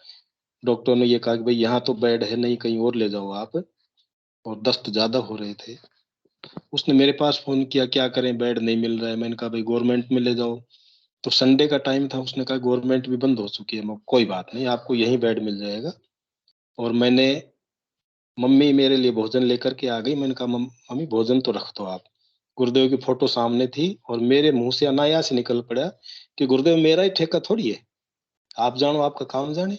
[SPEAKER 5] डॉक्टर ने ये कहा कि भाई यहाँ तो बेड है नहीं, कहीं और ले जाओ आप। और दस्त ज्यादा हो रहे थे। उसने मेरे पास फोन किया, क्या करें, बेड नहीं मिल रहा है। मैंने कहा भाई गवर्नमेंट में ले जाओ। तो संडे का टाइम था, उसने कहा गवर्नमेंट भी बंद हो चुकी है। मैं कोई बात नहीं, आपको यहीं बेड मिल जाएगा। और मैंने मम्मी मेरे लिए भोजन लेकर के आ गई। मैंने कहा मम्मी भोजन तो रख दो आप। गुरुदेव की फोटो सामने थी और मेरे मुंह से अनायास निकल पड़ा कि गुरुदेव मेरा ही ठेका थोड़ी है, आप जानो आपका काम जाने।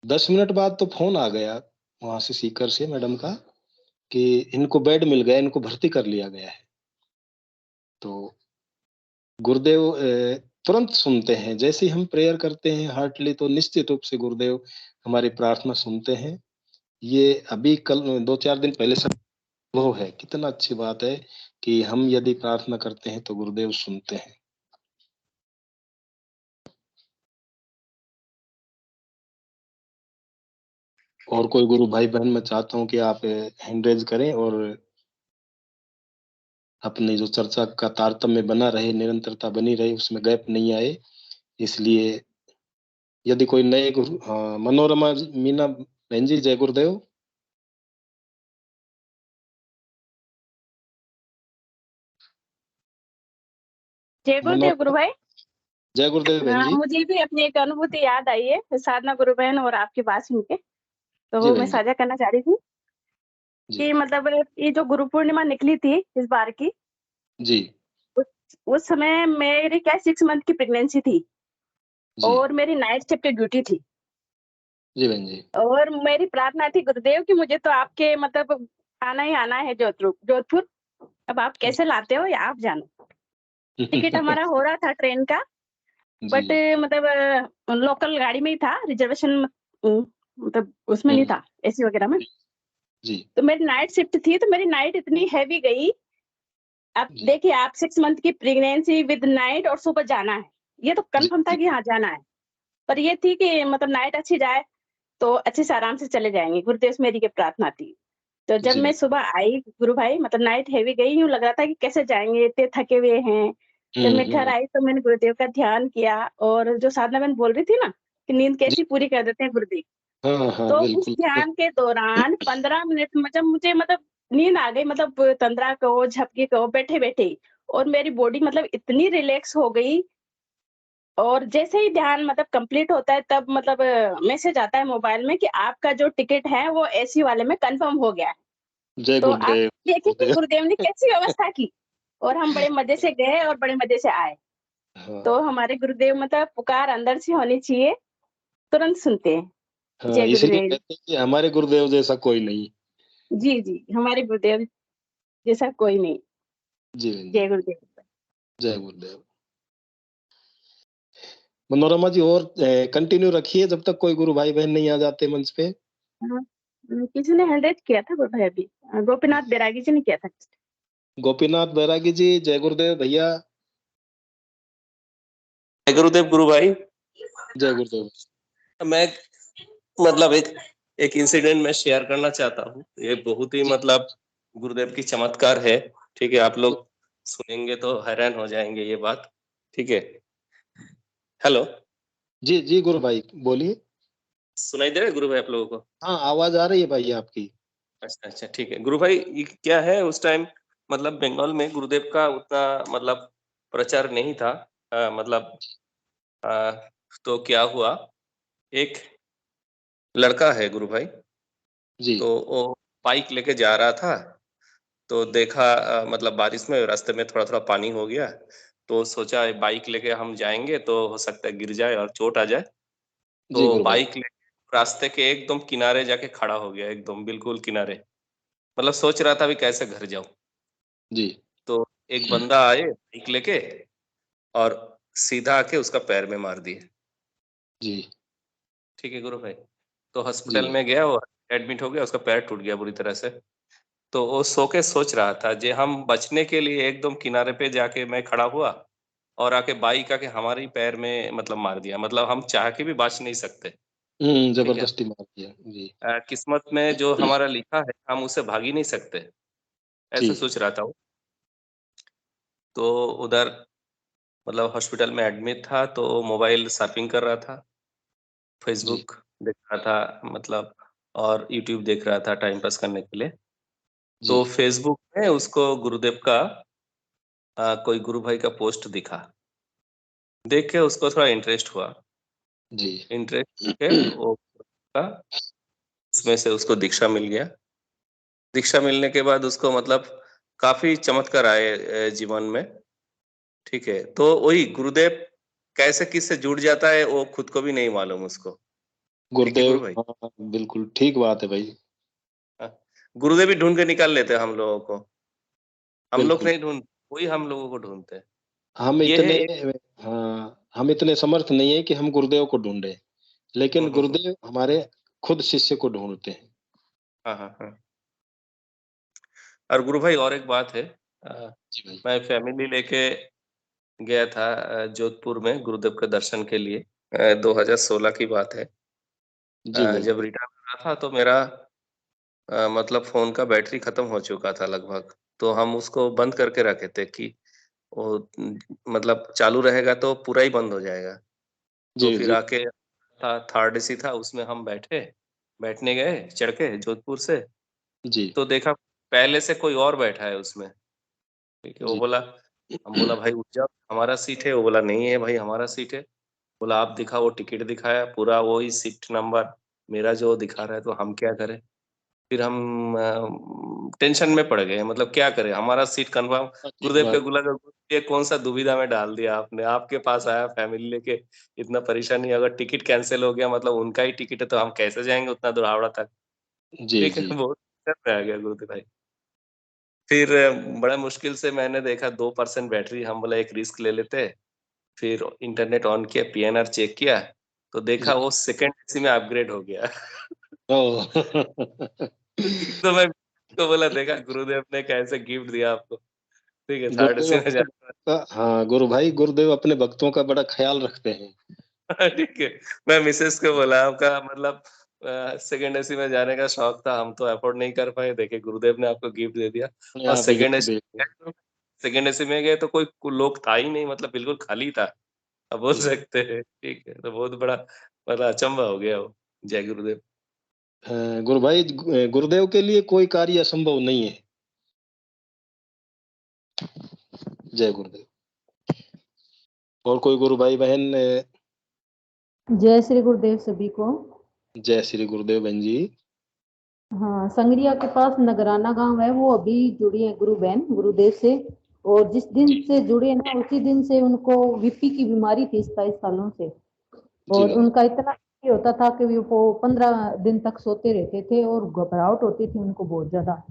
[SPEAKER 5] 10 मिनट बाद तो फोन आ गया वहां से सीकर से मैडम का कि इनको बेड मिल गया, इनको भर्ती कर लिया गया है। तो गुरुदेव तुरंत सुनते हैं। जैसे ही हम प्रेयर करते हैं हार्टली, तो निश्चित रूप से गुरुदेव हमारी प्रार्थना सुनते हैं। ये अभी कल 2-4 दिन पहले सब वो है। कितना अच्छी बात है कि हम यदि प्रार्थना करते हैं तो गुरुदेव सुनते हैं। और कोई गुरु भाई बहन, मैं चाहता हूं कि आप हैंड रेज करें और अपनी जो चर्चा का तारतम्य बना रहे, निरंतरता बनी रहे, उसमें गैप नहीं आए। इसलिए यदि कोई नए गुरु, हाँ, मनोरमा मीना बहन जी, जय गुरुदेव।
[SPEAKER 11] जय गुरुदेव गुरु
[SPEAKER 5] मनोरमा,
[SPEAKER 11] भाई।
[SPEAKER 5] जय गुरुदेव बहन
[SPEAKER 11] हाँ,
[SPEAKER 5] जी।
[SPEAKER 11] मुझे भी अपनी एक अनुभूति याद आई है साधना गुरु बहन और आपकी बात सुन के, तो
[SPEAKER 5] जी
[SPEAKER 11] वो मैं
[SPEAKER 5] बहन जी।
[SPEAKER 11] साझा करना चाह रही थी
[SPEAKER 5] जी
[SPEAKER 11] कि मतलब ये जो गुरु पूर्णिमा निकली थी इस बार की,
[SPEAKER 5] जी
[SPEAKER 11] उस समय मेरी क्या 6 मंथ की प्रेगनेंसी थी
[SPEAKER 5] जी
[SPEAKER 11] और मेरी नाइट शिफ्ट ड्यूटी थी।
[SPEAKER 5] जी बहन जी।
[SPEAKER 11] और मेरी प्रार्थना थी गुरुदेव कि मुझे तो आपके मतलब आना ही आना है जोधपुर जोधपुर। अब आप कैसे लाते हो या आप जानो। टिकट हमारा हो रहा था ट्रेन का, बट
[SPEAKER 5] जी
[SPEAKER 11] मतलब लोकल गाड़ी में ही था, रिजर्वेशन मतलब उसमें नहीं था, एसी वगैरह में।
[SPEAKER 5] जी
[SPEAKER 11] तो मेरी नाइट शिफ्ट थी, तो मेरी नाइट इतनी हैवी गई। अब
[SPEAKER 5] जी
[SPEAKER 11] देखिए आप 6 मंथ की प्रेगनेंसी विद नाइट और सुबह जाना है, ये तो
[SPEAKER 5] जी
[SPEAKER 11] कंफर्म था
[SPEAKER 5] जी
[SPEAKER 11] कि हाँ जाना है। पर ये थी कि मतलब नाइट अच्छी जाए तो अच्छे से आराम से चले जाएंगे, गुरुदेव से मेरी की प्रार्थना थी। तो जब
[SPEAKER 5] जी
[SPEAKER 11] मैं
[SPEAKER 5] बहन।
[SPEAKER 11] सुबह आई गुरु भाई, मतलब नाइट हैवी गई, यूं लग रहा था कि कैसे जाएंगे, इतने थके हुए हैं। जब मैं घर
[SPEAKER 5] हम्म।
[SPEAKER 11] आई तो मैंने गुरुदेव का ध्यान किया, और जो साधना बहन बोल रही थी ना कि नींद
[SPEAKER 5] जी
[SPEAKER 11] कैसी पूरी कर देते हैं गुरुदेव,
[SPEAKER 5] हाँ हाँ
[SPEAKER 11] तो उस
[SPEAKER 5] बिल्कुल।
[SPEAKER 11] ध्यान के दौरान 15 मिनट में जब मुझे मतलब नींद आ गई, मतलब तंद्रा कहो झपकी कहो, बैठे बैठे ही, और मेरी बॉडी मतलब इतनी रिलैक्स हो गई। और जैसे ही ध्यान मतलब कंप्लीट होता है तब मतलब मैसेज आता है मोबाइल में कि आपका जो टिकट है वो एसी वाले में कंफर्म हो गया है।
[SPEAKER 5] जय
[SPEAKER 11] तो आप
[SPEAKER 5] गुरुदेव।
[SPEAKER 11] देखिए कि
[SPEAKER 5] गुरुदेव।
[SPEAKER 11] गुरुदेव ने कैसी व्यवस्था की और हम बड़े मजे से गए और बड़े मजे से आए।
[SPEAKER 5] हाँ
[SPEAKER 11] तो हमारे गुरुदेव मतलब पुकार अंदर से होनी चाहिए, तुरंत सुनते हैं।
[SPEAKER 5] हाँ,
[SPEAKER 11] जय
[SPEAKER 5] इसलिए
[SPEAKER 11] गुरुदेव।
[SPEAKER 5] कहते हैं कि हमारे गुरुदेव जैसा कोई नहीं।
[SPEAKER 11] जी जी, हमारे गुरुदेव जैसा कोई नहीं।
[SPEAKER 5] जी बहन जी,
[SPEAKER 11] जय गुरुदेव।
[SPEAKER 5] जय गुरुदेव। मनोरमा जी और कंटिन्यू रखिए जब तक कोई गुरु भाई बहन नहीं आ जाते मंच पे।
[SPEAKER 11] हाँ, किसी ने हैंड रेज किया था गुरु भाई अभी, गोपीनाथ बैरागी जी ने किया था।
[SPEAKER 5] गोपीनाथ बैरागी जी, जय गुरुदेव भैया।
[SPEAKER 12] जय गुरुदेव गुरु भाई।
[SPEAKER 5] जय गुरुदेव।
[SPEAKER 12] मैं मतलब एक इंसिडेंट मैं शेयर करना चाहता हूँ। ये बहुत ही मतलब गुरुदेव की चमत्कार है। ठीक है, आप लोग सुनेंगे तो हैरान हो जाएंगे ये बात। ठीक है, हेलो,
[SPEAKER 5] जी जी गुरु भाई बोलिए।
[SPEAKER 12] सुनाई दे रहा है गुरु भाई आप लोगों को?
[SPEAKER 5] हाँ आवाज आ रही है भाई आपकी।
[SPEAKER 12] अच्छा अच्छा, ठीक है गुरु भाई। ये क्या है, उस टाइम मतलब बंगाल में गुरुदेव का उतना मतलब प्रचार नहीं था। मतलब तो क्या हुआ, एक लड़का है गुरु भाई,
[SPEAKER 5] जी
[SPEAKER 12] तो वो बाइक लेके जा रहा था। तो देखा मतलब बारिश में रास्ते में थोड़ा थोड़ा पानी हो गया, तो सोचा बाइक लेके हम जाएंगे तो हो सकता है गिर जाए और चोट आ जाए।
[SPEAKER 5] जी
[SPEAKER 12] तो
[SPEAKER 5] गुरु भाई।
[SPEAKER 12] बाइक लेके रास्ते के एकदम किनारे जाके खड़ा हो गया, एकदम बिल्कुल किनारे। मतलब सोच रहा था अभी कैसे घर जाऊं।
[SPEAKER 5] जी
[SPEAKER 12] तो एक बंदा आए बाइक लेके और सीधा आके उसका पैर में मार दिए।
[SPEAKER 5] जी
[SPEAKER 12] ठीक है गुरु भाई। तो
[SPEAKER 5] जी
[SPEAKER 12] हॉस्पिटल में गया, वो एडमिट हो गया, उसका पैर टूट गया बुरी तरह से। तो वो सो के सोच रहा था जे हम बचने के लिए एकदम किनारे पे जाके मैं खड़ा हुआ और आके बाइक आके हमारे ही पैर में मतलब मार दिया। मतलब हम चाह के भी बच नहीं सकते। ठीक है,
[SPEAKER 5] जबरदस्ती मार दिया जी।
[SPEAKER 12] किस्मत में जो हमारा लिखा है हम उसे भाग ही नहीं सकते,
[SPEAKER 5] जी
[SPEAKER 12] ऐसे सोच रहा था वो। तो उधर मतलब हॉस्पिटल में एडमिट था, तो मोबाइल सर्फिंग कर रहा था,
[SPEAKER 5] जी
[SPEAKER 12] फेसबुक देख रहा था मतलब, और यूट्यूब देख रहा था टाइम पास करने के लिए।
[SPEAKER 5] जी
[SPEAKER 12] तो फेसबुक में उसको गुरुदेव का कोई गुरु भाई का पोस्ट दिखा। देख के उसको थोड़ा इंटरेस्ट हुआ।
[SPEAKER 5] जी
[SPEAKER 12] इंटरेस्ट के वो का उसमें से उसको दीक्षा मिल गया। दीक्षा मिलने के बाद उसको मतलब काफी चमत्कार आए जीवन में। ठीक है, तो वही गुरुदेव कैसे किससे जुड़ जाता है वो खुद को भी नहीं मालूम उसको। ठीक है
[SPEAKER 5] गुरुदेव।
[SPEAKER 12] गुरु भाई।
[SPEAKER 5] हाँ, बिल्कुल ठीक बात है भाई।
[SPEAKER 12] हाँ, गुरुदेव भी ढूंढ के निकाल लेते हैं हम लोगों को। हम लोग
[SPEAKER 5] बिल्कुल
[SPEAKER 12] नहीं ढूंढ, वही हम लोगों को ढूंढते हैं।
[SPEAKER 5] हम
[SPEAKER 12] ये है
[SPEAKER 5] इतने
[SPEAKER 12] एक।
[SPEAKER 5] हाँ हम इतने समर्थ नहीं है कि हम गुरुदेव को ढूंढे, लेकिन
[SPEAKER 12] हम्म।
[SPEAKER 5] गुरुदेव हमारे खुद शिष्य को ढूंढते हैं।
[SPEAKER 12] हाँ हाँ हाँ। और गुरु भाई और एक बात है,
[SPEAKER 5] जी भाई।
[SPEAKER 12] मैं फैमिली लेके गया था जोधपुर में गुरुदेव के दर्शन के लिए। 2016 की बात है।
[SPEAKER 5] जी गुरु।
[SPEAKER 12] जब रिटर्न हो रहा था तो मेरा मतलब फोन का बैटरी खत्म हो चुका था लगभग। तो हम उसको बंद करके रखे थे कि वो मतलब चालू रहेगा तो पूरा ही बंद हो जाएगा। तो
[SPEAKER 5] जी
[SPEAKER 12] फिर
[SPEAKER 5] जी
[SPEAKER 12] आके था थर्ड एसी था, उसमें हम बैठने गए चढ़ के जोधपुर से।
[SPEAKER 5] जी
[SPEAKER 12] तो देखा पहले से कोई और बैठा है उसमें। ठीक है, वो
[SPEAKER 5] जी
[SPEAKER 12] बोला, हम बोला भाई उठ जाओ हमारा सीट है। वो बोला नहीं है भाई हमारा सीट है। बोला आप दिखा, वो टिकट दिखाया पूरा वही सीट नंबर मेरा जो दिखा रहा है, तो हम क्या करें। फिर हम टेंशन में पड़ गए, मतलब क्या करें, हमारा सीट कंफर्म।
[SPEAKER 5] ठीक
[SPEAKER 12] गुरुदेव के
[SPEAKER 5] बात।
[SPEAKER 12] ये कौन सा दुविधा में डाल दिया आपने, आपके पास आया फैमिली लेके, इतना परेशानी, अगर टिकट कैंसिल हो गया मतलब उनका ही टिकट है तो हम कैसे जाएंगे उतना दूर हावड़ा तक।
[SPEAKER 5] जी
[SPEAKER 12] ठीक है,
[SPEAKER 5] जी
[SPEAKER 12] बहुत दिक्कत में आ गया गुरुदेव भाई। फिर बड़ा मुश्किल से मैंने देखा 2% बैटरी, हम बोला एक रिस्क ले लेते हैं। फिर इंटरनेट ऑन किया, पीएनआर चेक किया, तो देखा
[SPEAKER 5] जी
[SPEAKER 12] वो सेकंड एसी में अपग्रेड हो गया।
[SPEAKER 5] ओ
[SPEAKER 12] तो मैं तो बोला देखा गुरुदेव ने कैसे गिफ्ट दिया आपको। ठीक है, थर्ड
[SPEAKER 5] गुरुदेव
[SPEAKER 12] एसी में
[SPEAKER 5] अपने
[SPEAKER 12] जाना।
[SPEAKER 5] भक्तों का, हाँ गुरु भाई गुरुदेव अपने भक्तों का बड़ा ख्याल रखते हैं।
[SPEAKER 12] ठीक है, मैं मिसेस को बोला आपका मतलब सेकंड एसी में जाने का शौक था, हम तो अफोर्ड नहीं कर पाए, देखिए गुरुदेव ने आपको गिफ्ट दे दिया।
[SPEAKER 5] अपने
[SPEAKER 12] और
[SPEAKER 5] आप ही गिफ्ट दे।
[SPEAKER 12] सेकंड एसी में गए तो कोई लोग था ही नहीं, मतलब बिल्कुल खाली था। अब बोल
[SPEAKER 5] जी
[SPEAKER 12] सकते हैं। ठीक है, तो बहुत बड़ा मतलब अचंभा हो गया वो। जय गुरुदेव।
[SPEAKER 5] गुरु भाई गुरुदेव के लिए कोई कार्य असंभव नहीं है। जय गुरुदेव। और कोई गुरु भाई बहन?
[SPEAKER 13] जय श्री गुरुदेव सभी को।
[SPEAKER 5] जय श्री गुरुदेव बहन जी।
[SPEAKER 13] हाँ, संगरिया के पास नगराना गांव है, वो अभी जुड़ी है गुरु बहन गुरुदेव से, और जिस दिन से जुड़े ना उसी दिन से उनको वीपी की बीमारी थी 27 सालों से, और उनका इतना होता था कि वो 15 दिन तक सोते रहते थे और घबराहट होती थी उनको बहुत ज्यादा।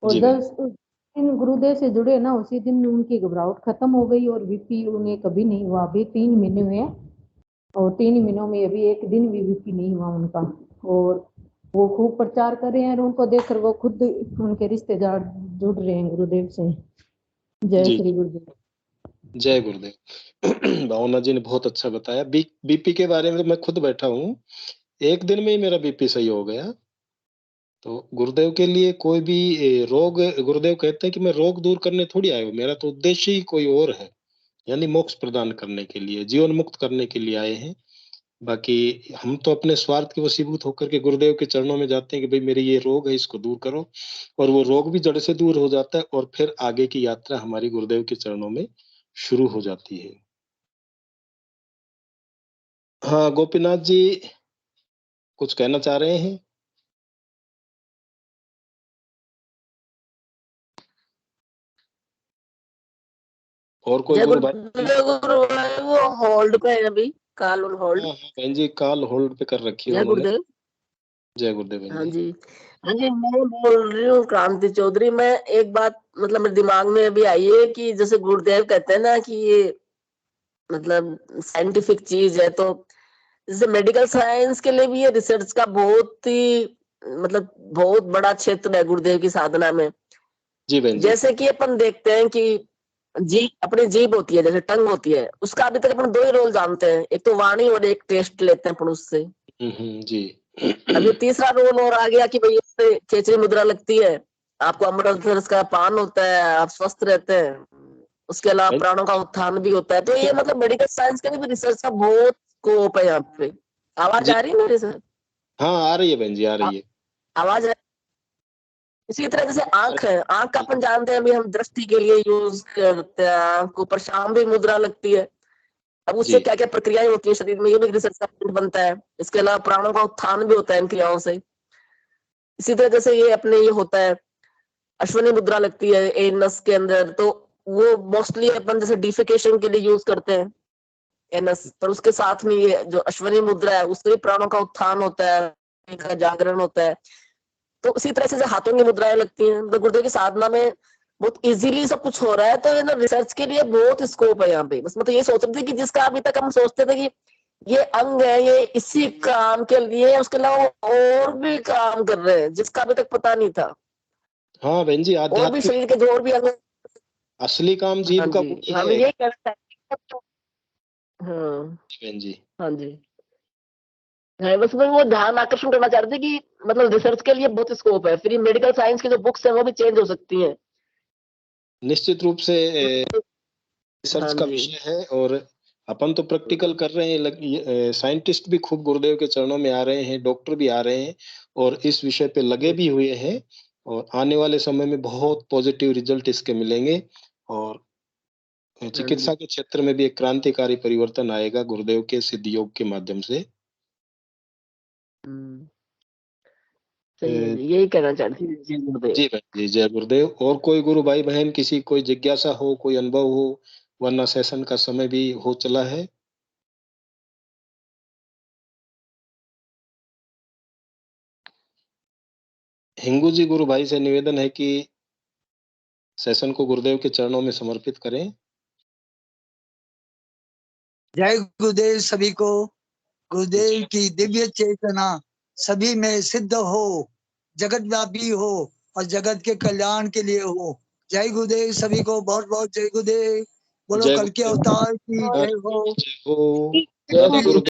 [SPEAKER 13] और जब दिन गुरुदेव से जुड़े ना उसी दिन उनकी घबराहट खत्म हो गई और वीपी उन्हें कभी नहीं हुआ। अभी 3 महीने हुए हैं और 3 महीनों में अभी एक दिन भी वीपी नहीं हुआ उनका, और वो खूब प्रचार कर रहे हैं और उनको देखकर वो खुद उनके रिश्तेदार जुड़ रहे हैं गुरुदेव से। जय श्री गुरुदेव।
[SPEAKER 5] जय गुरुदेव। भावना जी ने बहुत अच्छा बताया। बीपी के बारे में मैं खुद बैठा हूँ, एक दिन में ही मेरा बीपी सही हो गया। तो गुरुदेव के लिए कोई भी रोग, गुरुदेव कहते हैं कि मैं रोग दूर करने थोड़ी आया हूँ, मेरा तो उद्देश्य ही कोई और है, यानी मोक्ष प्रदान करने के लिए, जीवन मुक्त करने के लिए आए हैं। बाकी हम तो अपने स्वार्थ के वशीभूत होकर के गुरुदेव के चरणों में जाते हैं कि भाई मेरे ये रोग है, इसको दूर करो, और वो रोग भी जड़ से दूर हो जाता है और फिर आगे की यात्रा हमारी गुरुदेव के चरणों में शुरू हो जाती है। हाँ, गोपीनाथ जी कुछ कहना चाह रहे हैं? और कोई गुरु भाई?
[SPEAKER 8] वो होल्ड पे है अभी, कॉल ऑन होल्ड।
[SPEAKER 5] बहन जी कॉल होल्ड पे कर रखी है
[SPEAKER 8] जय
[SPEAKER 5] उन्होंने।
[SPEAKER 8] गुरुदेव।
[SPEAKER 5] जय गुरुदेव।
[SPEAKER 8] हाँ जी, हाँ जी, मैं बोल रही हूँ क्रांति चौधरी। मैं एक बात मतलब मेरे दिमाग में अभी आई है कि जैसे गुरुदेव कहते हैं ना कि ये मतलब साइंटिफिक चीज है, तो जैसे मेडिकल साइंस के लिए भी ये रिसर्च का बहुत ही मतलब बहुत बड़ा क्षेत्र है गुरुदेव की साधना में।
[SPEAKER 5] जी बहन जी।
[SPEAKER 8] जैसे कि अपन देखते हैं कि अपनी जीभ होती है, जैसे टंग होती है, उसका अभी तक अपन 2 ही रोल जानते हैं, एक तो वाणी और एक टेस्ट लेते हैं अपन उससे।
[SPEAKER 5] जी।
[SPEAKER 8] अभी तीसरा रोल और आ गया कि भाई इससे चेचरी मुद्रा लगती है, आपको अमृत रस का पान होता है, आप स्वस्थ रहते हैं, उसके अलावा प्राणों का उत्थान भी होता है। तो ये मतलब मेडिकल साइंस के भी रिसर्च का बहुत स्कोप है यहाँ पे। आवाज आ रही है मेरे सर?
[SPEAKER 5] हाँ आ रही है बहन जी, आ रही है
[SPEAKER 8] आवाज। इसी तरह जैसे आंख है, आंख का अपन जानते हैं अभी हम दृष्टि के लिए यूज करते हैं, आंख को ऊपर शाम भी मुद्रा लगती है। अब उससे क्या क्या प्रक्रियाएं होती है शरीर में, ये भी रिसर्च का पॉइंट बनता है। इसके अलावा प्राणों का उत्थान भी होता है इन क्रियाओं से। इसी तरह जैसे ये अपने ये होता है, अश्विनी मुद्रा लगती है एनस के अंदर, तो वो मोस्टली अपन जैसे डिफिकेशन के लिए यूज करते हैं एनस, पर उसके साथ में ये जो अश्विनी मुद्रा है उससे भी प्राणों का उत्थान होता है, जागरण होता है। तो उसी तरह से हाथों की मुद्राएं लगती हैं। तो गुरुदेव की साधना में बहुत इजीली सब कुछ हो रहा है। तो ये ना रिसर्च के लिए बहुत स्कोप है यहाँ पे। बस मैं तो ये सोच रही थी कि जिसका अभी तक हम सोचते थे कि ये अंग है, ये इसी काम के लिए, उसके अलावा और भी काम कर रहे हैं जिसका अभी तक पता नहीं था।
[SPEAKER 5] हाँ बहन जी,
[SPEAKER 8] और भी शरीर के जो और भी अंग,
[SPEAKER 5] असली काम जीव का
[SPEAKER 8] हम ये करते हैं। हाँ
[SPEAKER 5] बहन जी।
[SPEAKER 8] हाँ जी, बस मैं वो ध्यान आकर्षण करना चाह रही थी कि मतलब रिसर्च के लिए बहुत स्कोप है। फिर ये मेडिकल साइंस की जो बुक्स है वो भी चेंज हो सकती हैं।
[SPEAKER 5] निश्चित रूप से रिसर्च का विषय है और अपन तो प्रैक्टिकल कर रहे हैं। साइंटिस्ट भी खूब गुरुदेव के चरणों में आ रहे हैं, डॉक्टर भी आ रहे हैं और इस विषय पे लगे भी हुए हैं, और आने वाले समय में बहुत पॉजिटिव रिजल्ट इसके मिलेंगे और चिकित्सा के क्षेत्र में भी एक क्रांतिकारी परिवर्तन आएगा गुरुदेव के सिद्ध योग के माध्यम से।
[SPEAKER 8] यही कहना चाहती थी। जी गुरुदेव।
[SPEAKER 5] जी भाई जी, जय गुरुदेव। और कोई गुरु भाई बहन किसी कोई जिज्ञासा हो, कोई अनुभव हो, वरना सेशन का समय भी हो चला है। हिंगू जी गुरु भाई से निवेदन है कि सेशन को गुरुदेव के चरणों में समर्पित करें।
[SPEAKER 14] जय गुरुदेव सभी को। गुरुदेव की दिव्य चेतना सभी में सिद्ध हो, जगत व्यापी हो और जगत के कल्याण के लिए हो। जय गुरुदेव सभी को, बहुत बहुत जय गुरुदेव। बोलो कल के अवतार की जय हो।
[SPEAKER 5] जय गुरुदेव।